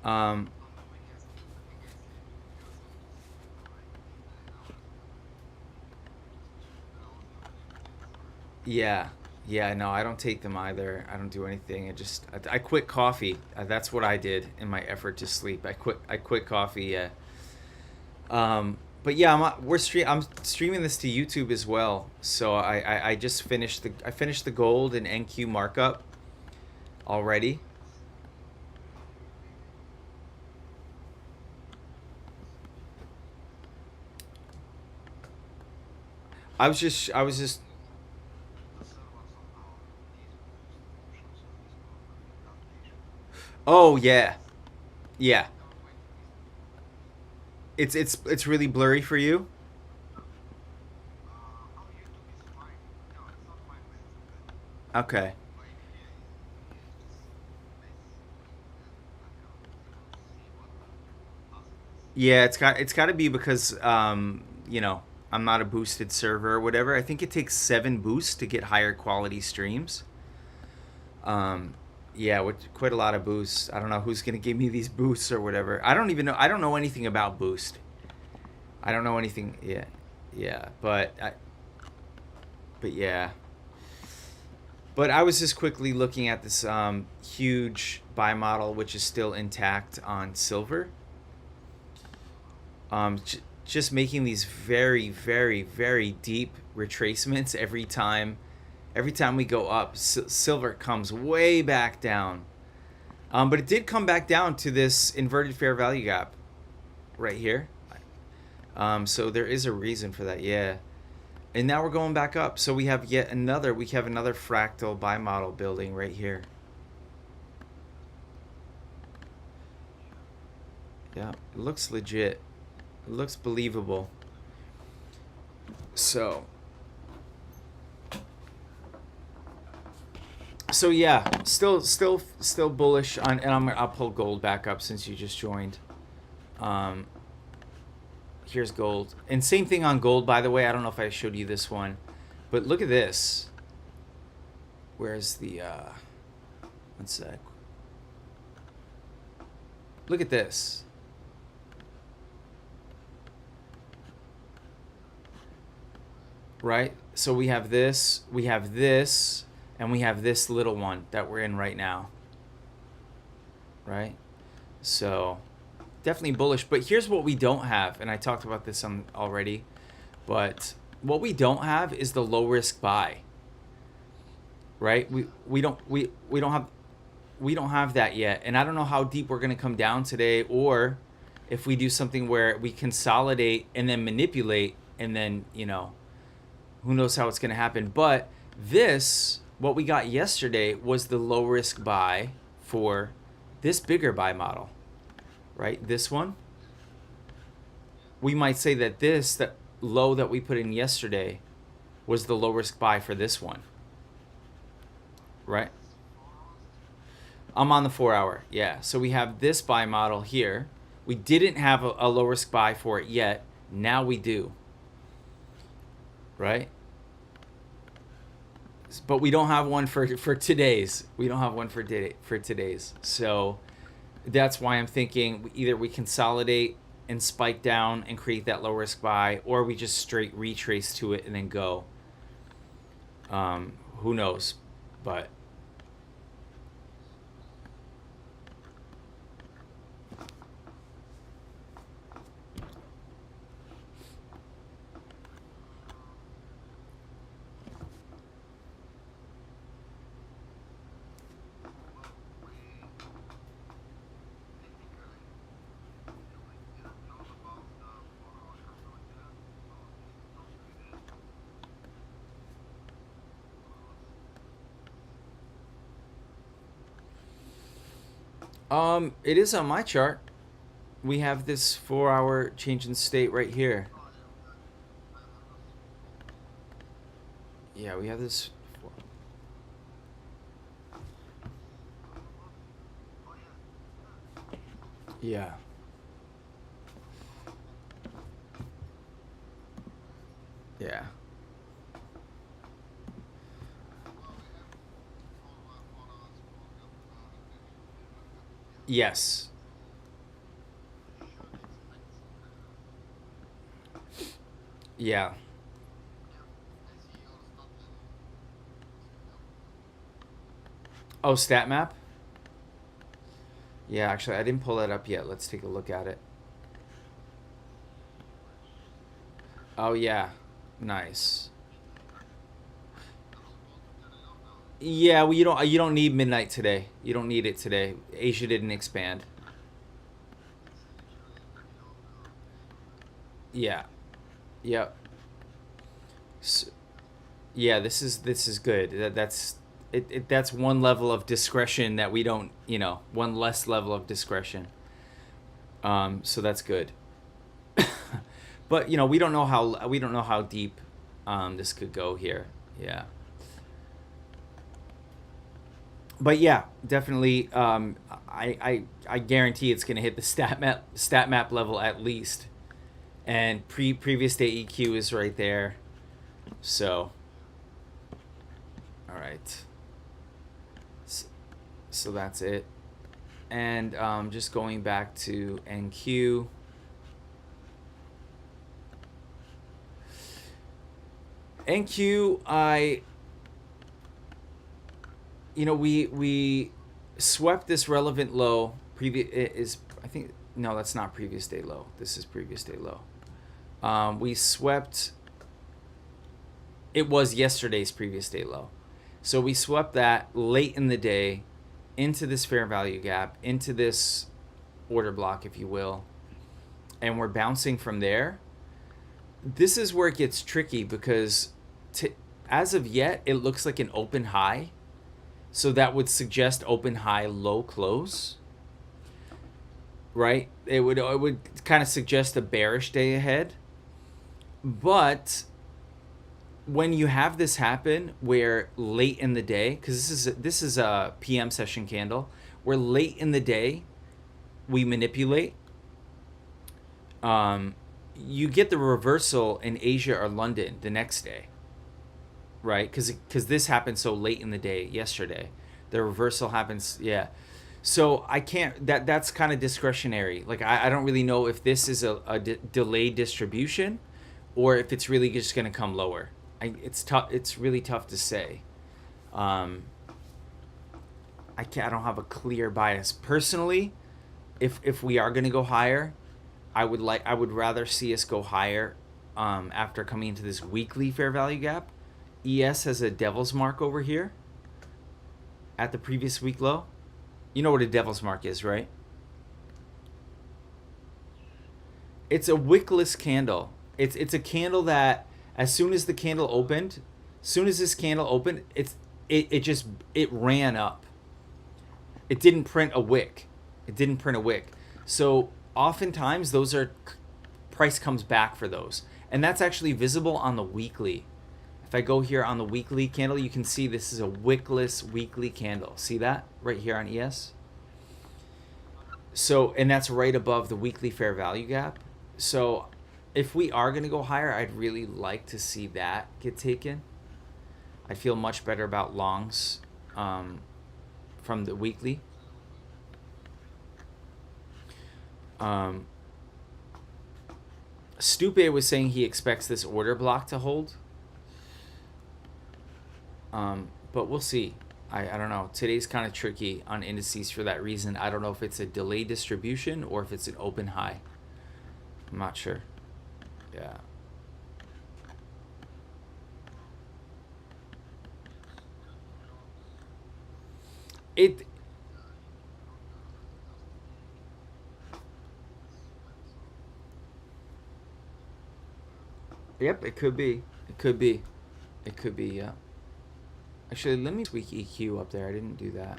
Um, yeah, yeah. No, I don't take them either. I don't do anything. I quit coffee. That's what I did in my effort to sleep. I quit coffee. Yeah. But yeah, I'm streaming this to YouTube as well. So I just finished the gold and NQ markup already. I was just oh yeah. Yeah. It's really blurry for you. Okay. Yeah, it's got to be because you know, I'm not a boosted server or whatever. I think it takes 7 boosts to get higher quality streams. Yeah, quite a lot of boosts. I don't know who's gonna give me these boosts or whatever. I don't even know. I don't know anything about boost. I don't know anything. Yeah, yeah, but yeah. But I was just quickly looking at this huge buy model, which is still intact on silver. Just making these very, very, very deep retracements every time. Every time we go up, silver comes way back down. But it did come back down to this inverted fair value gap right here. So there is a reason for that, yeah. And now we're going back up. So we have another fractal buy model building right here. Yeah, it looks legit. It looks believable. So yeah, still bullish on, and I'll pull gold back up since you just joined. Here's gold, and same thing on gold, by the way. I don't know if I showed you this one, but look at this. Where's the one sec. Look at this. Right? So we have this, and we have this little one that we're in right now. Right? So definitely bullish. But here's what we don't have, and I talked about this already, but what we don't have is the low risk buy. Right? We don't have that yet. And I don't know how deep we're going to come down today, or if we do something where we consolidate and then manipulate, and then, who knows how it's going to happen. But what we got yesterday was the low risk buy for this bigger buy model, right? This one. We might say that that low that we put in yesterday was the low risk buy for this one, right? I'm on the 4-hour, yeah. So we have this buy model here. We didn't have a low risk buy for it yet. Now we do, right? But we don't have one for today's. We don't have one for today's. So that's why I'm thinking either we consolidate and spike down and create that low risk buy, or we just straight retrace to it and then go. Who knows? But it is on my chart. We have this 4-hour change in state right here. Yeah, we have this. Yeah. Yeah. Yes. Yeah. Oh, Statmap? Yeah, actually, I didn't pull that up yet. Let's take a look at it. Oh, yeah. Nice. Yeah, well, you don't need midnight today. You don't need it today. Asia didn't expand. Yeah. Yep. So, yeah, this is good. That's one level of discretion that we don't, one less level of discretion. So that's good. But we don't know how deep this could go here. Yeah. But yeah, definitely. I guarantee it's gonna hit the stat map level at least, And previous day EQ is right there. So, all right. So that's it. And just going back to NQ. NQ, we swept this relevant low. I think, no, that's not previous day low. This is previous day low. We swept, it was yesterday's previous day low. So we swept that late in the day into this fair value gap, into this order block, if you will. And we're bouncing from there. This is where it gets tricky because as of yet, it looks like an open high. So that would suggest open high, low close. Right? It would kind of suggest a bearish day ahead. But when you have this happen where late in the day, because this is a PM session candle, where late in the day we manipulate, you get the reversal in Asia or London the next day, right? Because this happened so late in the day yesterday. The reversal happens, yeah. So I can't, that's kind of discretionary. Like I don't really know if this is a delayed distribution or if it's really just going to come lower. It's tough. It's really tough to say. I don't have a clear bias personally. If we are going to go higher, I would rather see us go higher after coming into this weekly fair value gap. ES has a devil's mark over here at the previous week low. You know what a devil's mark is, right? It's a wickless candle. It's a candle that as soon as the candle opened, it ran up. It didn't print a wick. So oftentimes those are price comes back for those. And that's actually visible on the weekly. If I go here on the weekly candle, you can see this is a wickless weekly candle. See that right here on ES? So, and that's right above the weekly fair value gap. So if we are going to go higher, I'd really like to see that get taken. I'd feel much better about longs from the weekly. Stupe was saying he expects this order block to hold. But we'll see. I don't know. Today's kind of tricky on indices for that reason. I don't know if it's a delayed distribution or if it's an open high. I'm not sure. Yeah. Yep, it could be. Yeah. Actually, let me tweak EQ up there. I didn't do that.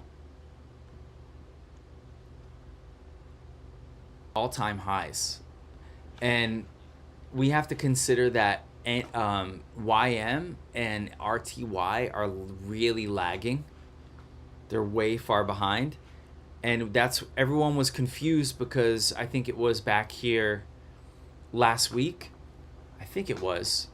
All-time highs. And we have to consider that YM and RTY are really lagging. They're way far behind. And everyone was confused because I think it was back here last week. I think it was.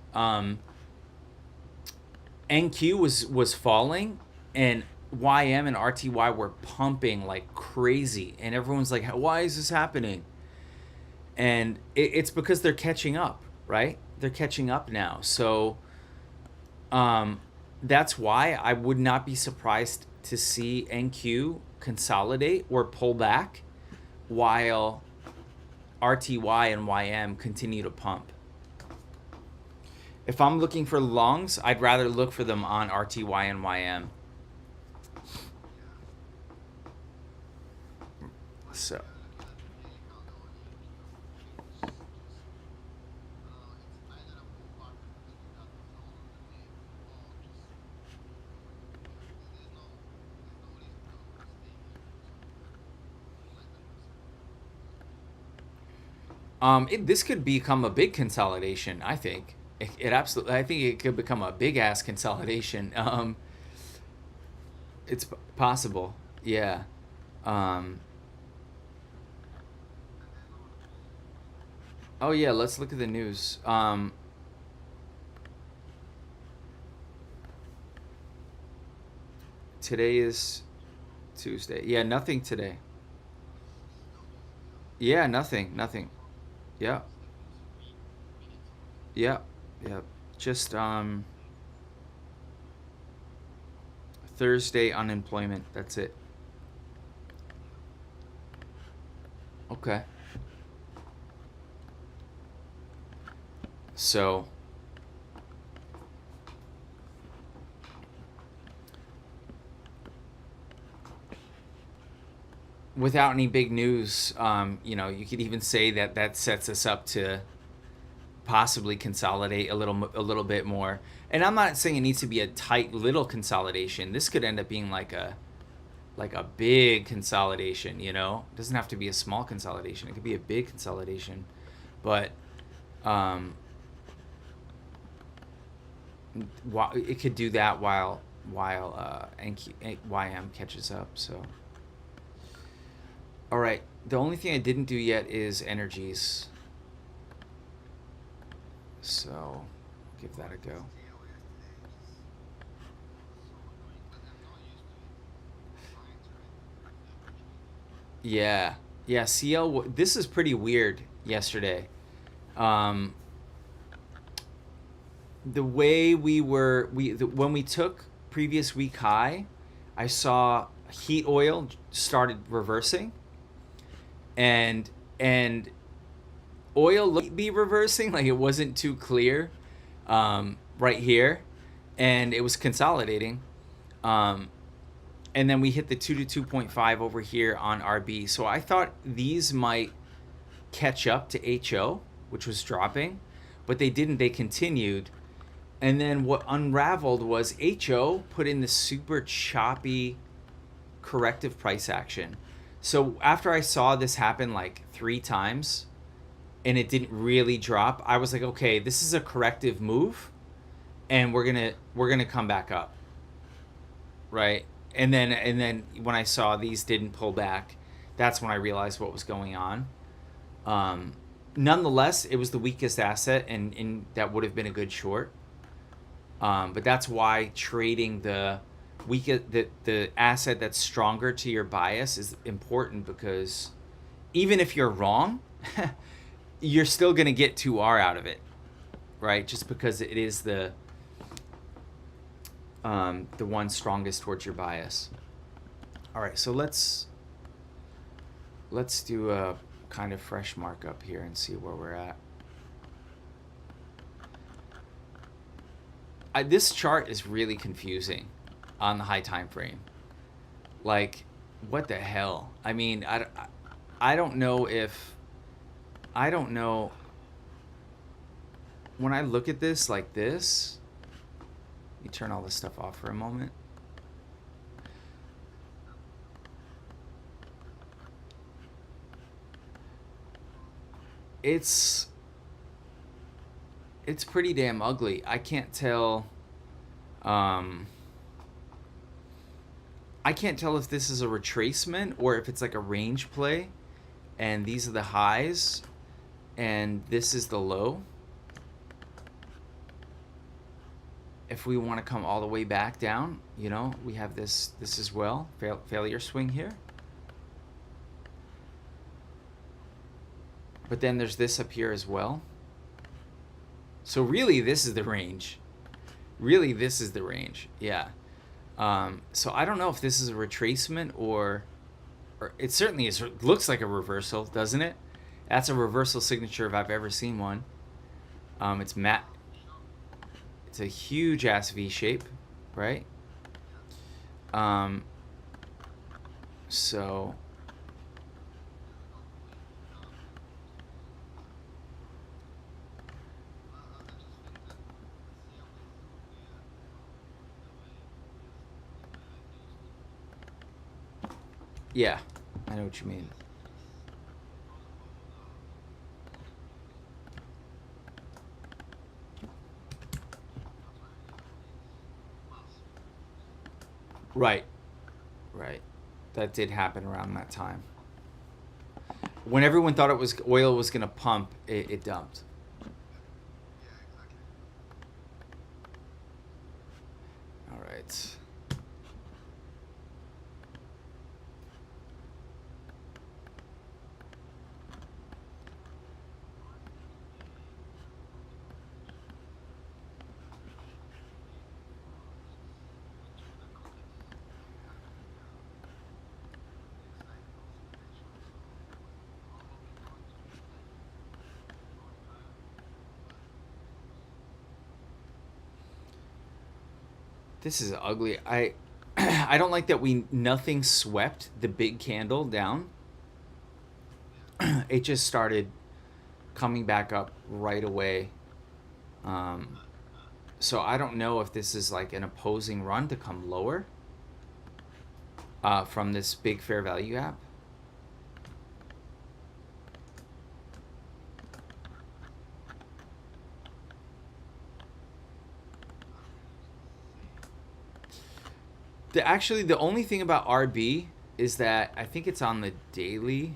NQ was falling and YM and RTY were pumping like crazy. And everyone's like, why is this happening? And it's because they're catching up, right? They're catching up now. So that's why I would not be surprised to see NQ consolidate or pull back while RTY and YM continue to pump. If I'm looking for longs, I'd rather look for them on RTY and YM. So. This could become a big consolidation, I think. It absolutely, I think it could become a big ass consolidation. It's possible, yeah. Oh yeah, let's look at the news. Today is Tuesday. Yeah, nothing today. Yeah, nothing, nothing. Yeah, yeah, yeah. Just Thursday unemployment. That's it. Okay. So without any big news, you could even say that that sets us up to possibly consolidate a little bit more. And I'm not saying it needs to be a tight little consolidation. This could end up being like a big consolidation. It doesn't have to be a small consolidation. It could be a big consolidation, but um, it could do that while YM catches up. So, all right. The only thing I didn't do yet is energies. So, give that a go. Yeah, yeah. This is pretty weird. Yesterday, um, the way when we took previous week high, I saw heat oil started reversing, and oil looked to be reversing, like it wasn't too clear, right here, and it was consolidating, um, and then we hit the 2 to 2.5 over here on RB. So I thought these might catch up to HO, which was dropping, but they didn't. They continued. And then what unraveled was HO put in this super choppy corrective price action. So after I saw this happen like 3 times and it didn't really drop, I was like, okay, this is a corrective move and we're gonna come back up. Right? And then when I saw these didn't pull back, that's when I realized what was going on. Um, Nonetheless, it was the weakest asset, and that would have been a good short. But that's why trading the asset that's stronger to your bias is important, because even if you're wrong, you're still going to get 2R out of it, right? Just because it is the one strongest towards your bias. All right, so let's do a kind of fresh markup here and see where we're at. This chart is really confusing on the high time frame. Like, what the hell? I mean, I don't know if I don't know when I look at this like this. Let me turn all this stuff off for a moment. It's pretty damn ugly. I can't tell. Um, I can't tell if this is a retracement or if it's like a range play, and these are the highs, and this is the low. If we want to come all the way back down, we have this as well, failure swing here. But then there's this up here as well. So really, this is the range. Really, this is the range. Yeah. So I don't know if this is a retracement or it certainly is. Looks like a reversal, doesn't it? That's a reversal signature if I've ever seen one. It's matte. It's a huge ass V shape, right? So yeah, I know what you mean. Right. Right. That did happen around that time. when everyone thought it was oil was gonna pump, it dumped. All right. This is ugly. I don't like that nothing swept the big candle down. It just started coming back up right away. Um, so I don't know if this is like an opposing run to come lower from this big fair value gap. Actually, the only thing about RB is that I think it's on the daily,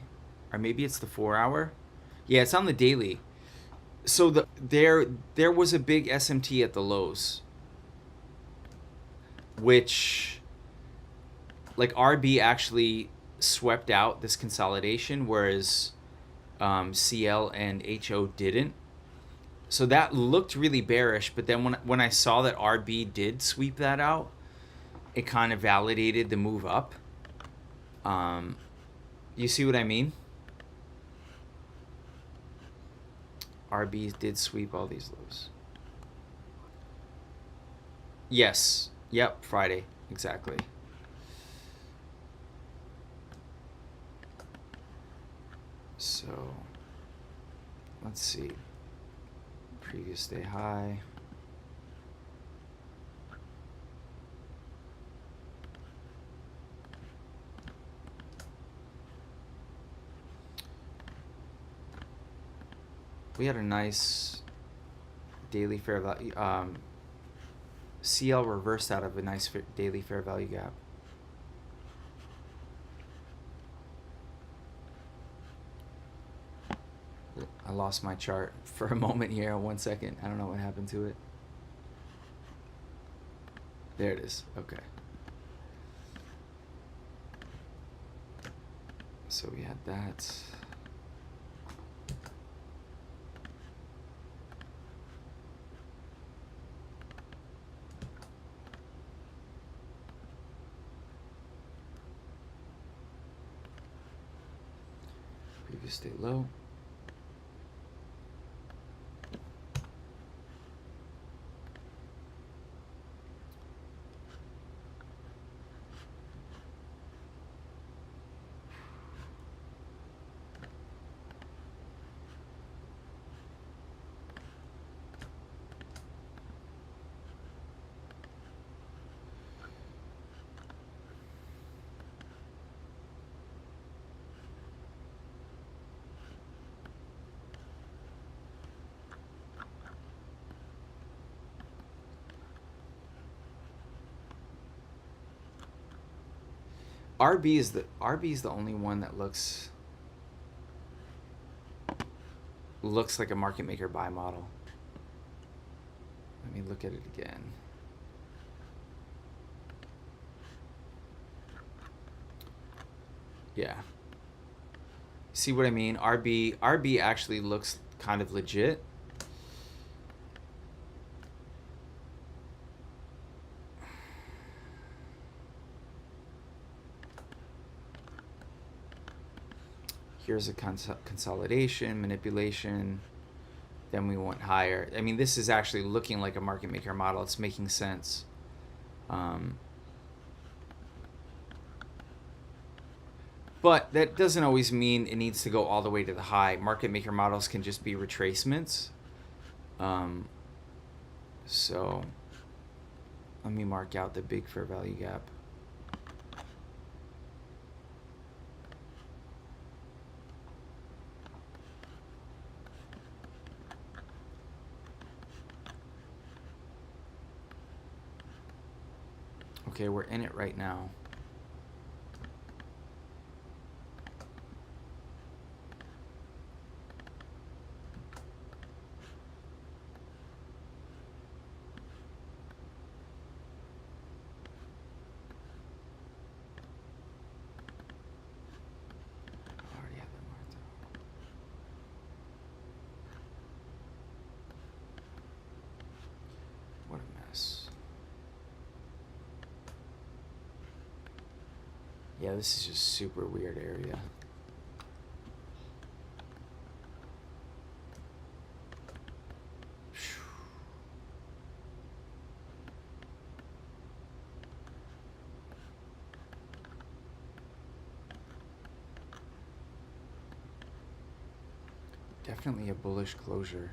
or maybe it's the 4 hour. Yeah, it's on the daily. So there was a big SMT at the lows, which like RB actually swept out this consolidation, whereas CL and HO didn't. So that looked really bearish, but then when I saw that RB did sweep that out, it kind of validated the move up. You see what I mean? RB did sweep all these lows. Yes. Yep, Friday. Exactly. So, let's see. Previous day high. We had a nice daily fair value. CL reversed out of a nice daily fair value gap. I lost my chart for a moment here. 1 second. I don't know what happened to it. There it is. Okay. So we had that. Previous day low. RB is the only one that looks like a market maker buy model. Let me look at it again. Yeah. See what I mean? RB actually looks kind of legit. Here's a consolidation, manipulation. Then we went higher. I mean, this is actually looking like a market maker model. It's making sense. But that doesn't always mean it needs to go all the way to the high. Market maker models can just be retracements. So let me mark out the big fair value gap. Okay, we're in it right now. Yeah, this is just super weird area. Definitely a bullish closure.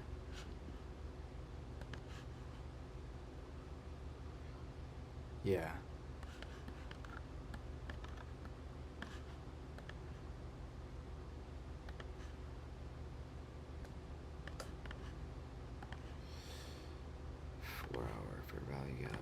Yeah. Hour fair value gap.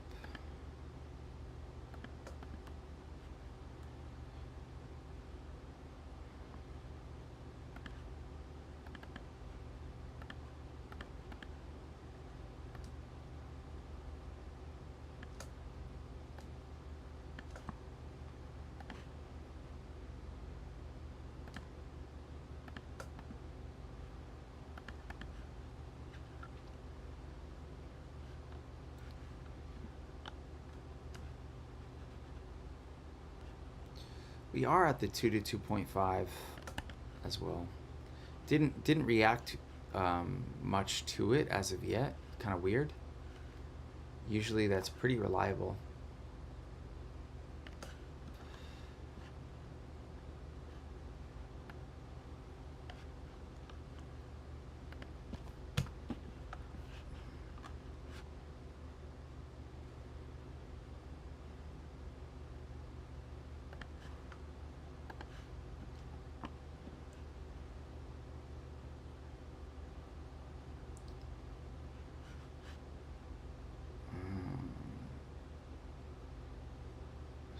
We are at the 2 to 2.5 as well. Didn't react much to it as of yet. Kind of weird. Usually that's pretty reliable.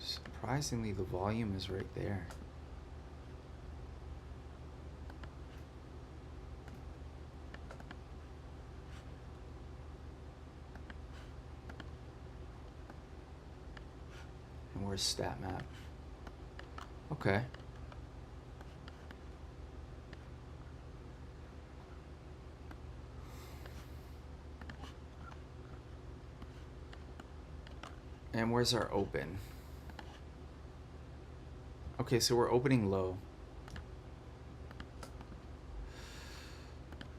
Surprisingly, the volume is right there. And where's Statmap? Okay. And where's our open? Okay, so we're opening low.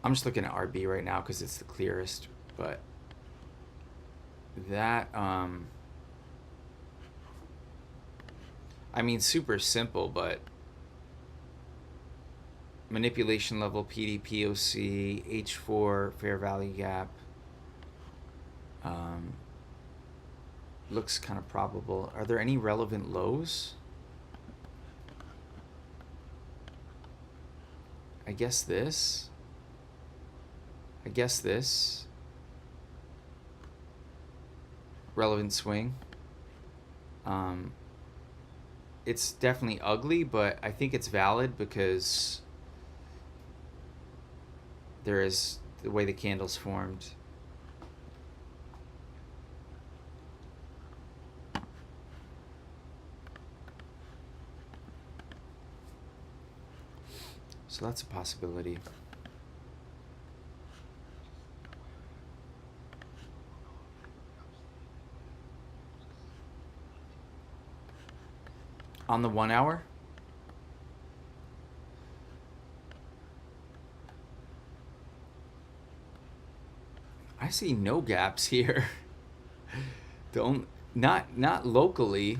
I'm just looking at RB right now because it's the clearest, but that, I mean, super simple, but manipulation level, PD, POC, H4, fair value gap, looks kind of probable. Are there any relevant lows? I guess this. Relevant swing. It's definitely ugly, but I think it's valid because there is the way the candle's formed. So that's a possibility. On the 1 hour? I see no gaps here. Not locally.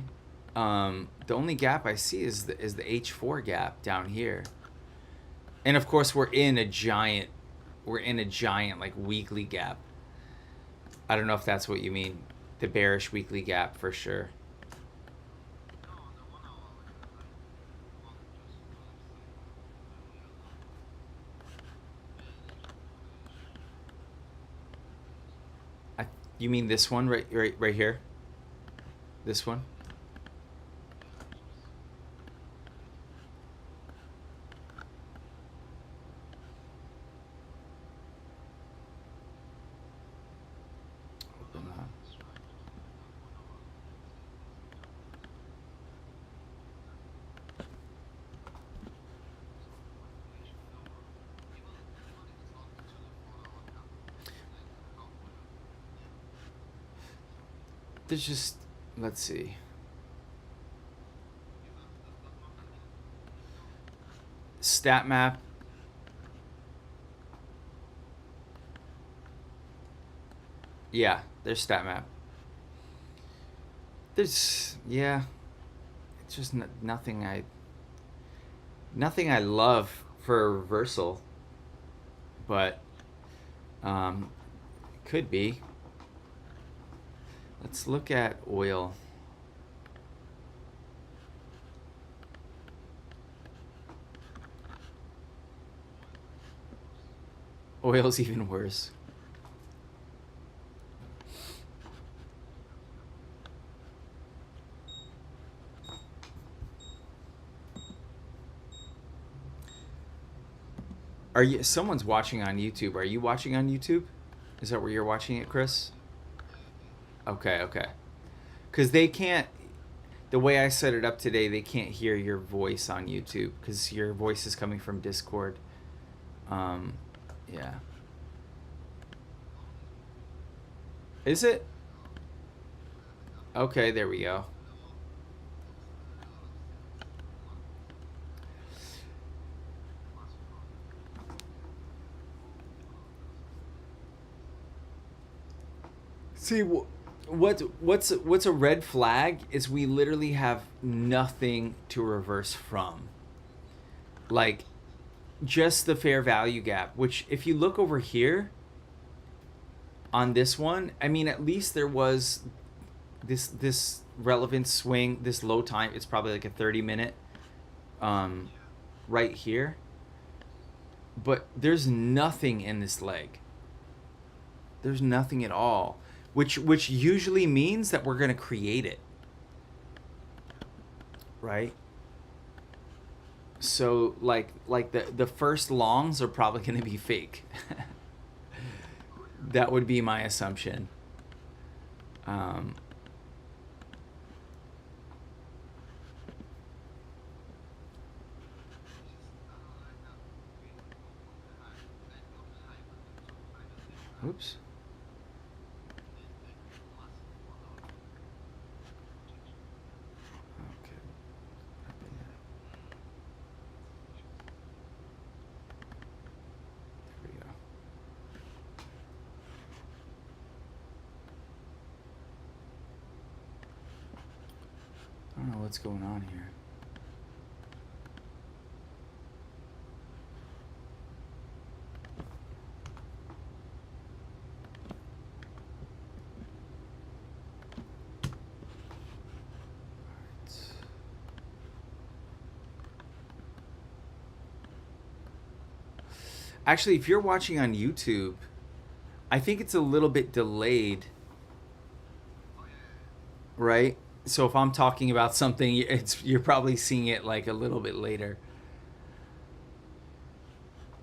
The only gap I see is the H4 gap down here. And of course we're in a giant like weekly gap. I don't know if that's what you mean. The bearish weekly gap for sure. You mean this one right here? This one? Open that. There's just, let's see. Statmap. Yeah, there's Statmap. There's, yeah, it's just nothing I love for a reversal, but could be. Let's look at oil. Oil's even worse. Someone's watching on YouTube. Are you watching on YouTube? Is that where you're watching it, Chris? Okay, okay. Because they can't, the way I set it up today, they can't hear your voice on YouTube because your voice is coming from Discord. Yeah. Is it? Okay, there we go. See, what's a red flag is we literally have nothing to reverse from. Like, just the fair value gap, which if you look over here on this one, I mean, at least there was this relevant swing, this low time. It's probably like a 30-minute right here. But there's nothing in this leg. There's nothing at all, which usually means that we're going to create it. Right? So like the first longs are probably going to be fake. That would be my assumption. Oops. Okay. There we go. I don't know what's going on here. Actually, if you're watching on YouTube, I think it's a little bit delayed, right? So if I'm talking about something, you're probably seeing it like a little bit later.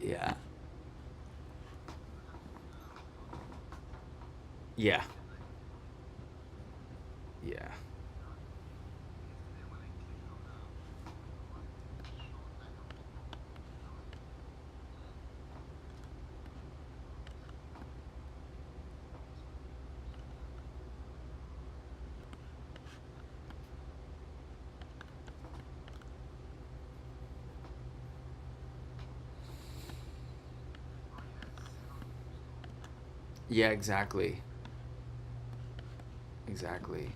Yeah. Yeah. Yeah. Yeah, exactly. Exactly.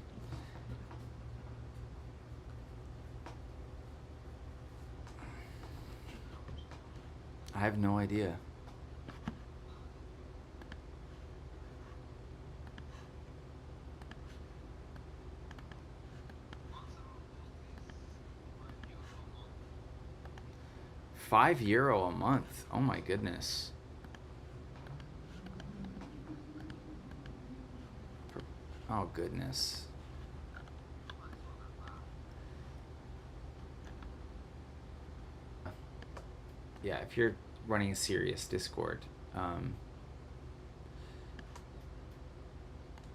I have no idea. €5 a month. Oh my goodness. Oh goodness. Yeah, if you're running a serious Discord,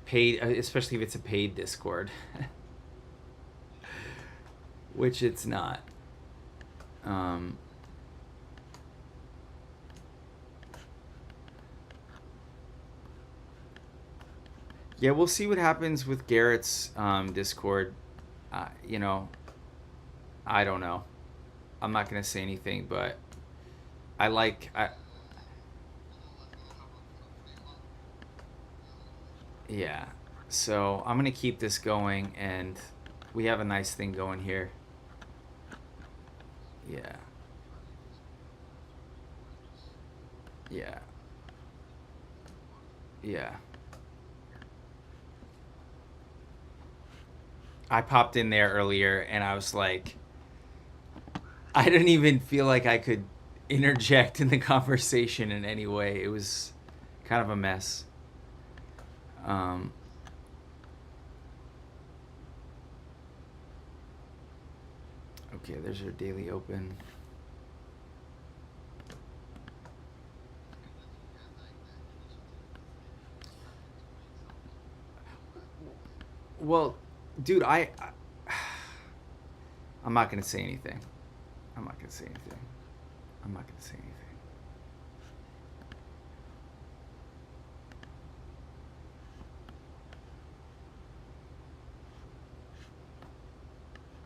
paid, especially if it's a paid Discord, which it's not. Yeah, we'll see what happens with Garrett's Discord. You know, I don't know. I'm not gonna say anything, but Yeah. So I'm gonna keep this going, and we have a nice thing going here. Yeah. Yeah. Yeah. I popped in there earlier, and I was like, I didn't even feel like I could interject in the conversation in any way. It was kind of a mess. Um, okay, there's our daily open. Well, dude, I'm not gonna say anything. I'm not gonna say anything. I'm not gonna say anything.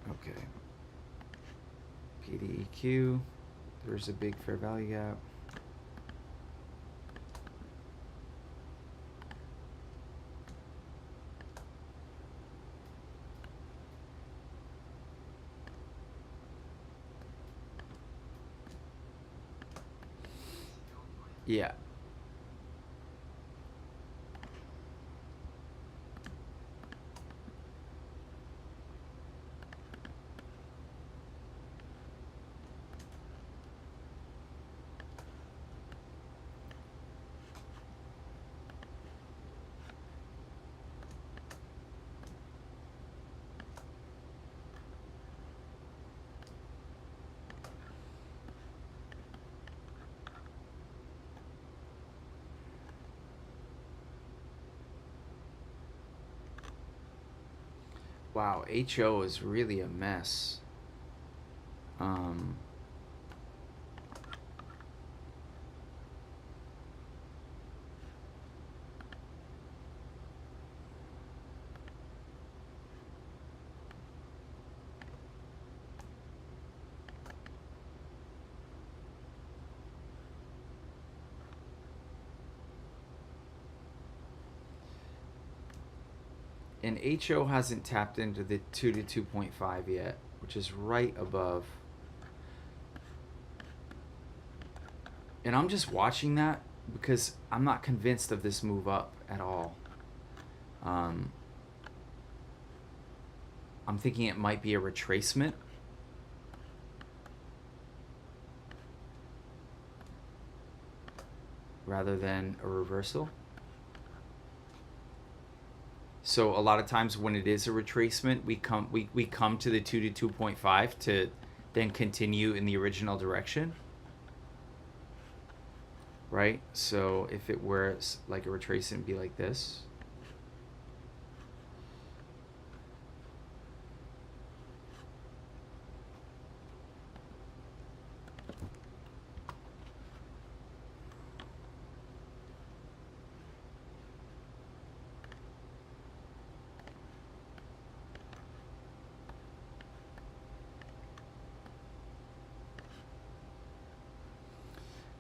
Okay. PDEQ. There's a big fair value gap. Yeah. Wow, HO is really a mess. Um, and HO hasn't tapped into the 2 to 2.5 yet, which is right above. And I'm just watching that because I'm not convinced of this move up at all. Um, I'm thinking it might be a retracement rather than a reversal. So a lot of times when it is a retracement, we come to the 2 to 2.5 to then continue in the original direction. Right? So if it were like a retracement, it'd be like this.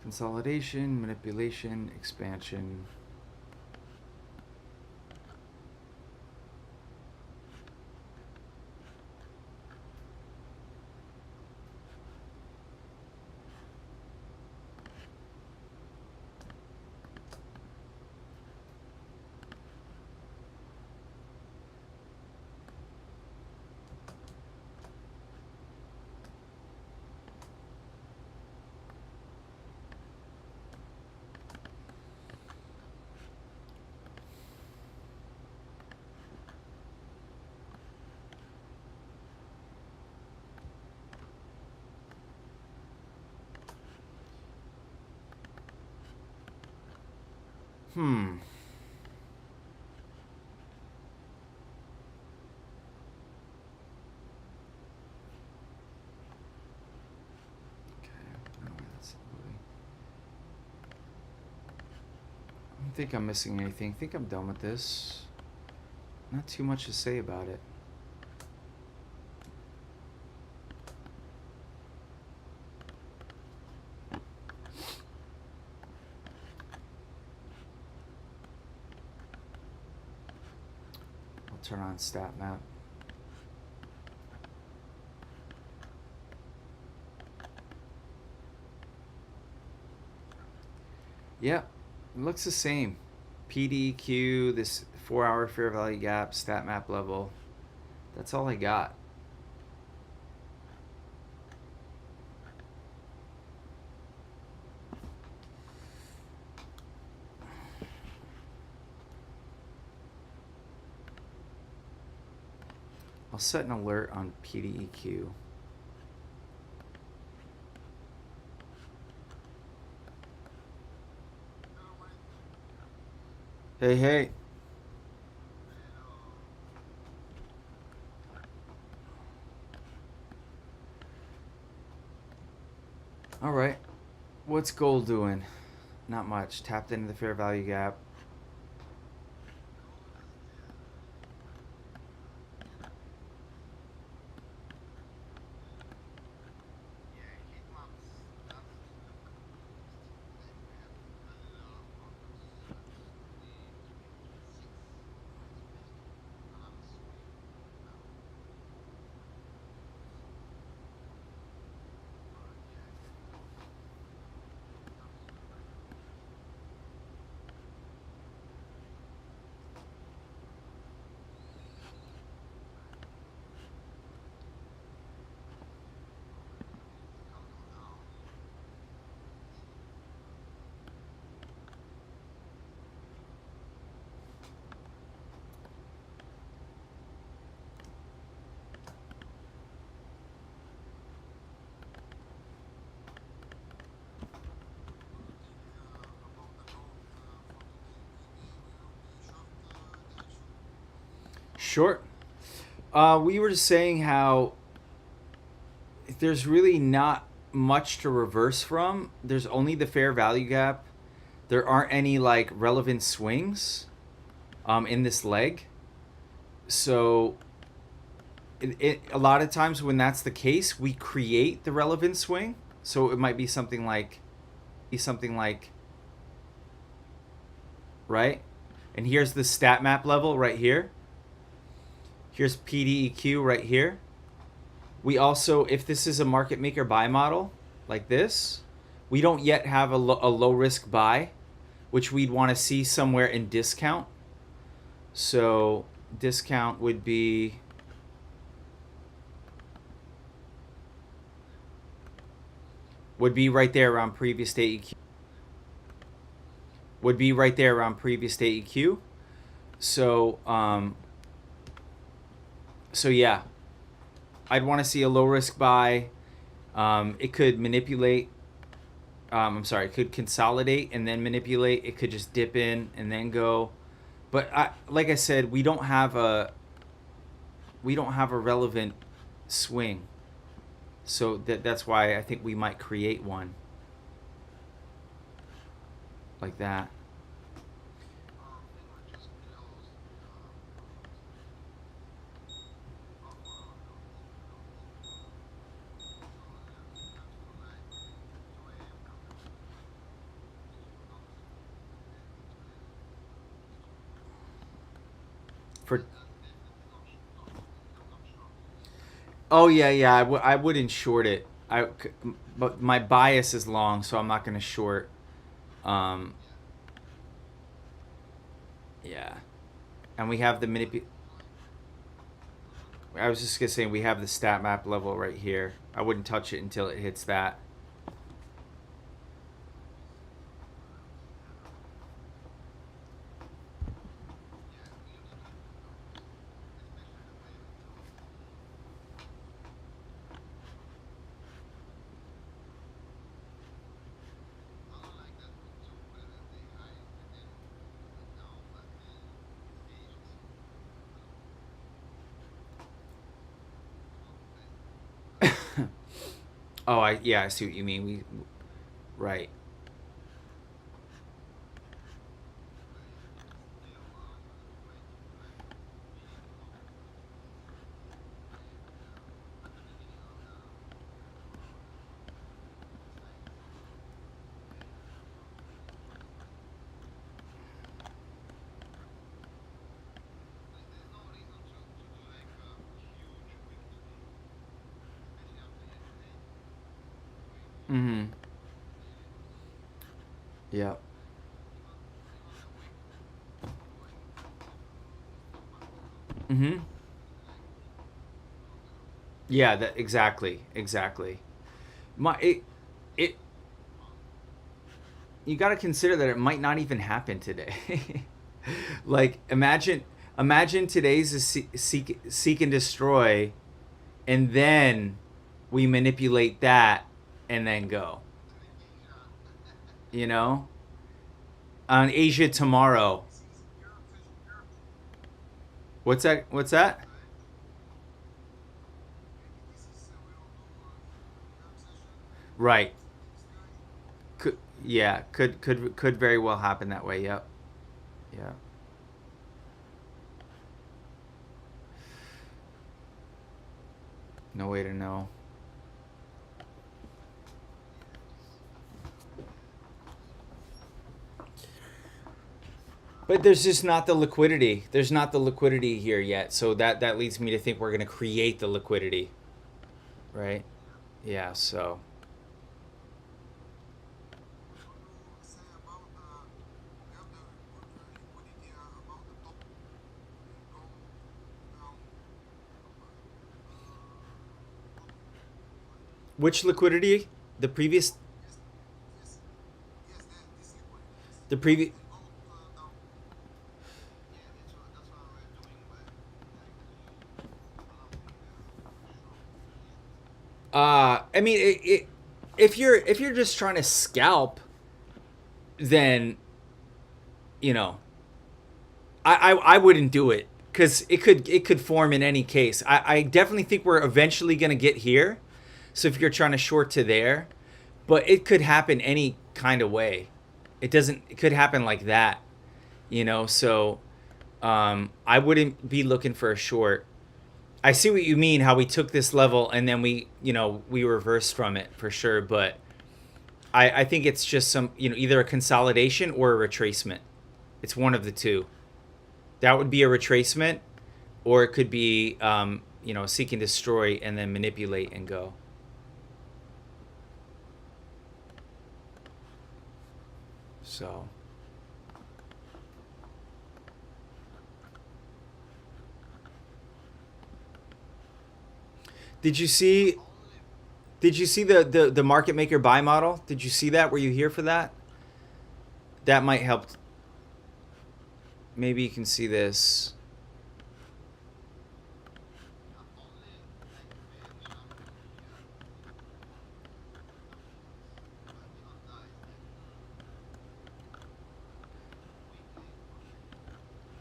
Consolidation, manipulation, expansion. Hmm. I don't think I'm missing anything. I think I'm done with this. Not too much to say about it. Turn on Statmap. Yep, it looks the same. PDQ, this 4-hour fair value gap, Statmap level. That's all I got. I'll set an alert on PDEQ. Hey, hey. All right. What's gold doing? Not much. Tapped into the fair value gap. Short. We were just saying how there's really not much to reverse from. There's only the fair value gap. There aren't any like relevant swings in this leg. So a lot of times when that's the case, we create the relevant swing. So it might be something like right? And here's the Statmap level right here. Here's PDEQ right here. We also, if this is a market maker buy model like this, we don't yet have a low risk buy, which we'd want to see somewhere in discount. So discount would be right there around previous day EQ. Would be right there around previous day EQ. So so yeah, I'd want to see a low risk buy. It could manipulate. It could consolidate and then manipulate. It could just dip in and then go. But like I said, we don't have a relevant swing. So that's why I think we might create one like that. For oh yeah, I wouldn't short it. But my bias is long, so I'm not gonna short. Um, yeah, and we have the I was just gonna say we have the Statmap level right here. I wouldn't touch it until it hits that. Oh, I see what you mean. Right. Mm-hmm. Yeah. Mm-hmm. Yeah, that exactly. It you got to consider that it might not even happen today. Like imagine today's a seek and destroy, and then we manipulate that and then go. You know, on Asia tomorrow. What's that? What's that? Right. Could, yeah. Could very well happen that way. Yep. Yeah. No way to know. But there's just not the liquidity. There's not the liquidity here yet. So that leads me to think we're going to create the liquidity, right? Yeah, so which liquidity? The previous the previous I mean if you're just trying to scalp, then you know, I wouldn't do it because it could form in any case. I definitely think we're eventually gonna get here. So if you're trying to short to there, but it could happen any kind of way. It doesn't. It could happen like that, you know. So I wouldn't be looking for a short. I see what you mean. How we took this level and then we reversed from it for sure. But I think it's just some either a consolidation or a retracement. It's one of the two. That would be a retracement, or it could be seek and destroy and then manipulate and go. So did you see the market maker buy model? Did you see that? Were you here for that? That might help. Maybe you can see this.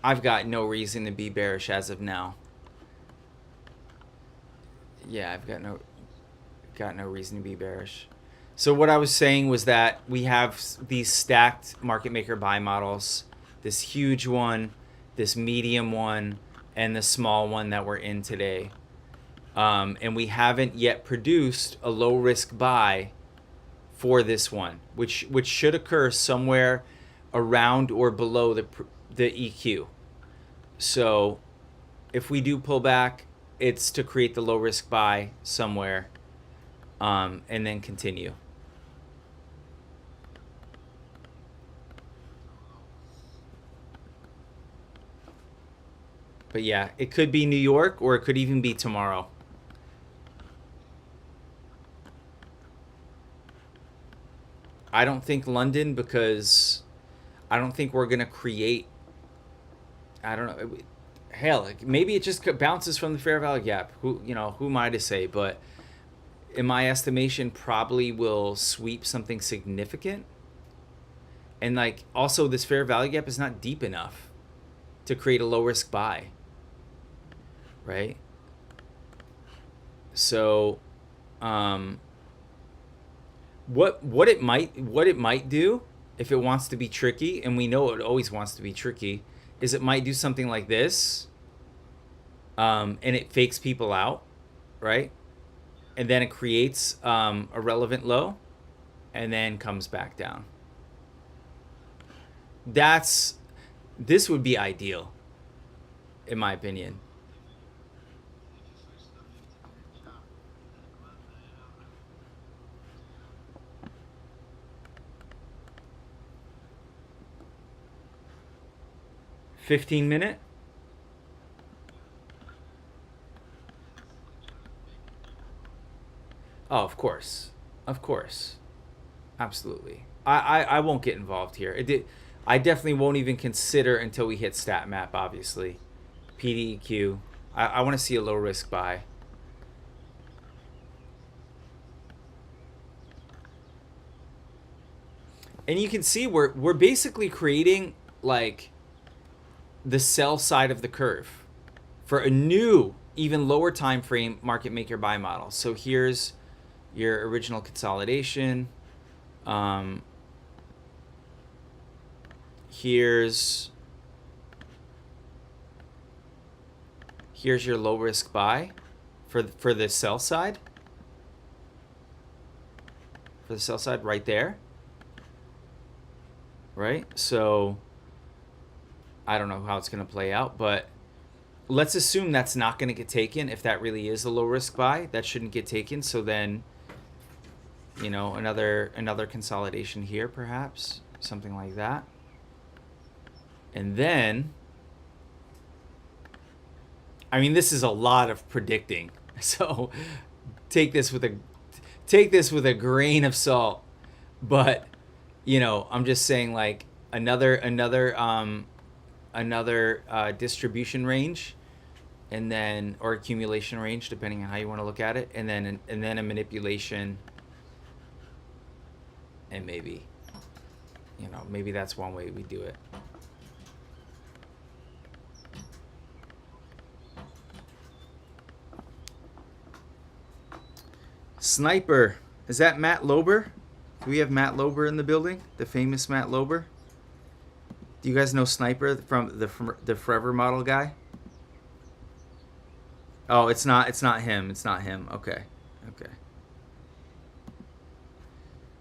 I've got no reason to be bearish as of now. Yeah, I've got no reason to be bearish. So what I was saying was that we have these stacked market maker buy models, this huge one, this medium one, and the small one that we're in today. And we haven't yet produced a low risk buy for this one, which should occur somewhere around or below the EQ. So if we do pull back, it's to create the low risk buy somewhere, and then continue. But yeah, it could be New York or it could even be tomorrow. I don't think London because I don't think we're gonna create. I don't know. Hell, maybe it just bounces from the fair value gap. Who am I to say? But in my estimation, probably will sweep something significant. And like also, this fair value gap is not deep enough to create a low risk buy, right? So, um, what it might do if it wants to be tricky, and we know it always wants to be tricky, is it might do something like this, and it fakes people out, right? And then it creates a relevant low, and then comes back down. That's this would be ideal, in my opinion. 15-minute. Oh, of course. Of course. Absolutely. I won't get involved here. I definitely won't even consider until we hit Statmap, obviously. PDEQ. I want to see a low risk buy. And you can see we're basically creating like the sell side of the curve for a new, even lower time frame market maker buy model. So here's your original consolidation. Here's your low risk buy for the sell side. For the sell side right there. Right? So I don't know how it's going to play out, but let's assume that's not going to get taken. If that really is a low risk buy, that shouldn't get taken. So then, you know, another consolidation here, perhaps something like that. And then, I mean, this is a lot of predicting. So take this with a grain of salt. But, you know, I'm just saying, like, another distribution range, and then, or accumulation range, depending on how you want to look at it, and then a manipulation, and maybe, you know, maybe that's one way we do it. Sniper, is that Matt Lober? Do we have Matt Lober in the building? The famous Matt Lober? Do you guys know Sniper from the Forever Model guy? Oh, it's not him. It's not him. Okay. Okay.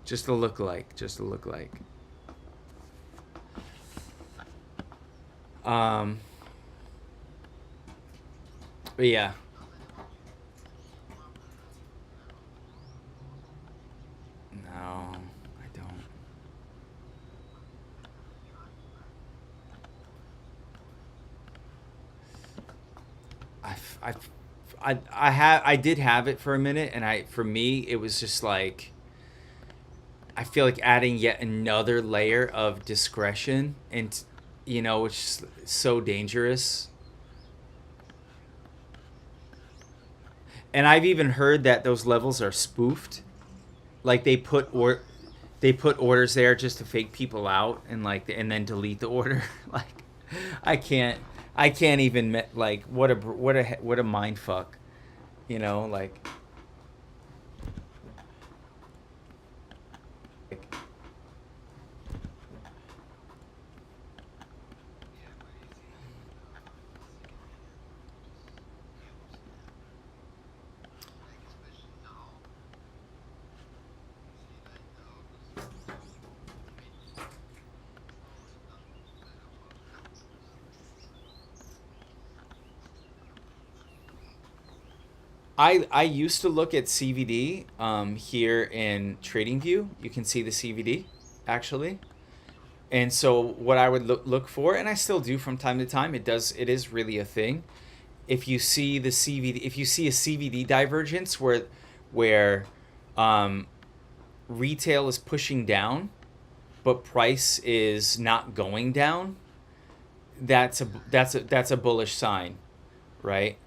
Just a lookalike. Just a lookalike. But yeah. No, I don't. I did have it for a minute, and for me it was just like, I feel like adding yet another layer of discretion, and you know, which is so dangerous. And I've even heard that those levels are spoofed, like they put orders there just to fake people out, and then delete the order. Like, I can't even, like, what a mind fuck, you know, like I used to look at CVD here in TradingView. You can see the CVD actually. And so what I would look for, and I still do from time to time, it is really a thing. If you see the CVD, if you see a CVD divergence where retail is pushing down, but price is not going down, that's a bullish sign, right?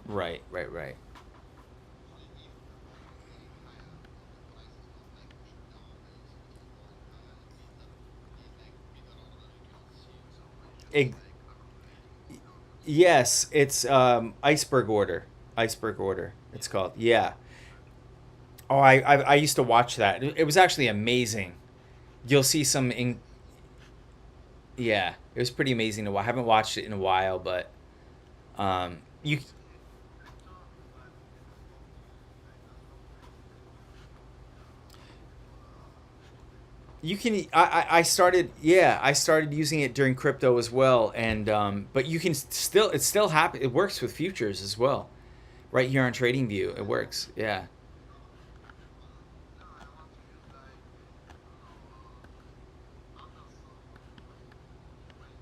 Right. It, yes, it's iceberg order. Iceberg order. It's called. Yeah. Oh, I used to watch that. It was actually amazing. You'll see yeah, it was pretty amazing to watch. I haven't watched it in a while, but you can. I started, yeah, I started using it during crypto as well, and but you can still, it still happen. It works with futures as well, right here on TradingView. It works. Yeah.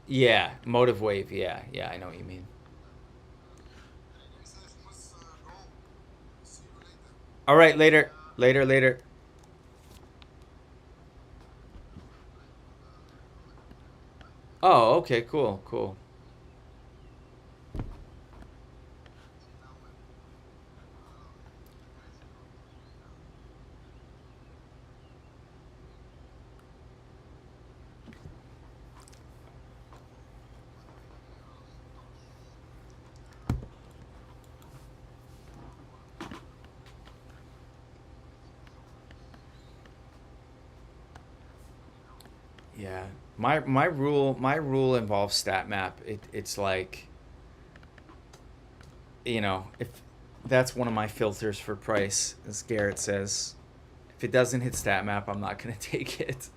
Yeah, motive wave. Yeah, yeah, I know what you mean. All right, later, later, later. Oh, okay, cool, cool. Yeah, my rule involves Statmap. It's like, if that's one of my filters for price, as Garrett says, if it doesn't hit Statmap, I'm not gonna take it.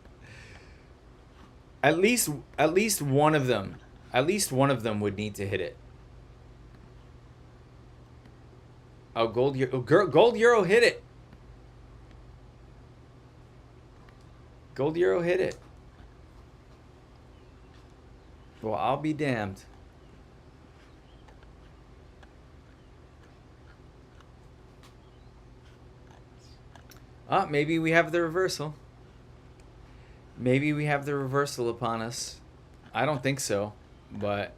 At least at least one of them, at least one of them would need to hit it. Oh, gold euro hit it. Gold euro hit it. Well, I'll be damned. Maybe we have the reversal. Maybe we have the reversal upon us. I don't think so, but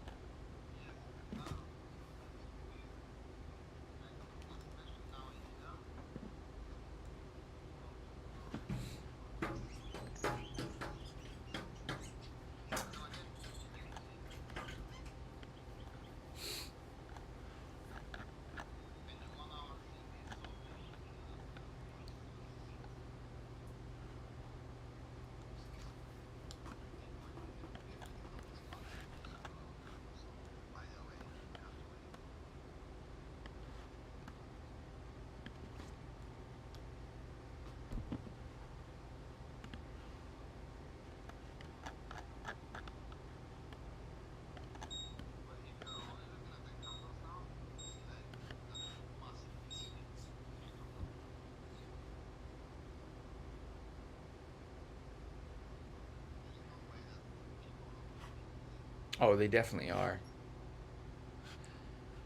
oh, they definitely are.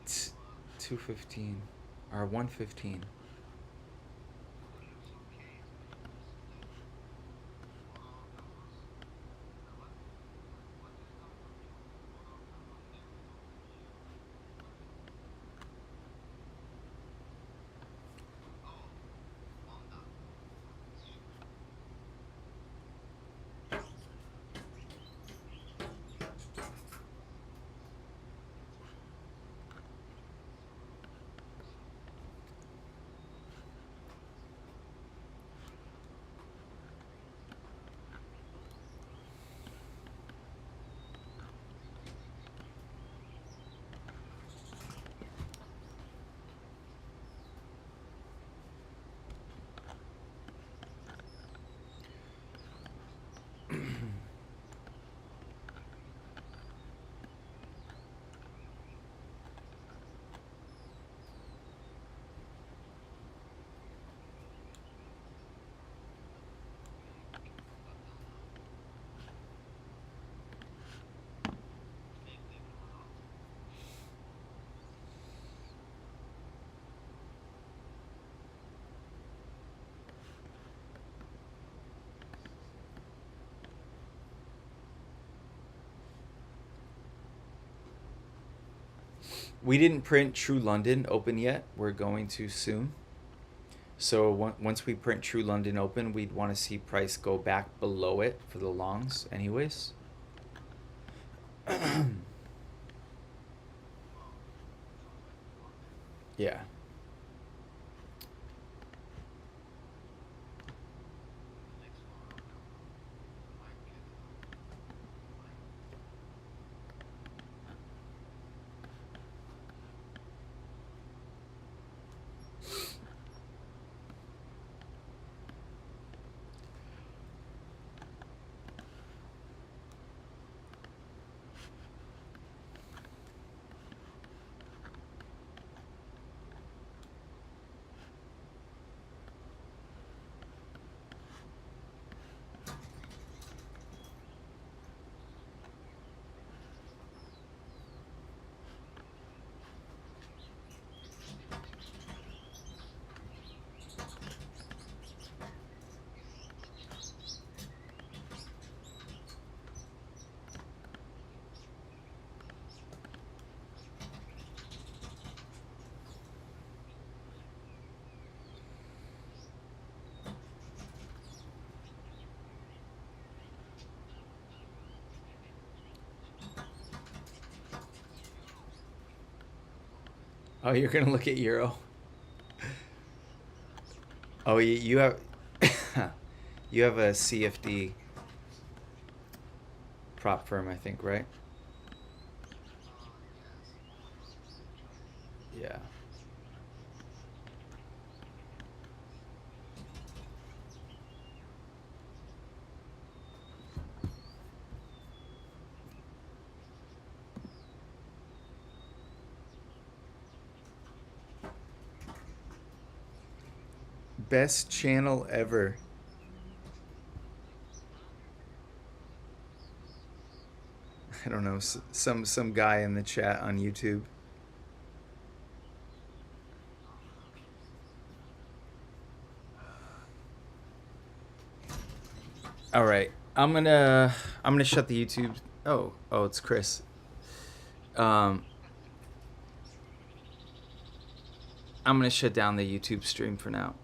It's 215 or 115. We didn't print True London open yet. We're going to soon. So once we print True London open, we'd want to see price go back below it for the longs, anyways. Yeah. Oh, you're gonna look at Euro. Oh, you have you have a CFD prop firm, I think, right? Yeah. Best channel ever. I don't know, some guy in the chat on YouTube. All right, I'm gonna shut the YouTube. Oh, it's Chris. Um, I'm gonna shut down the YouTube stream for now.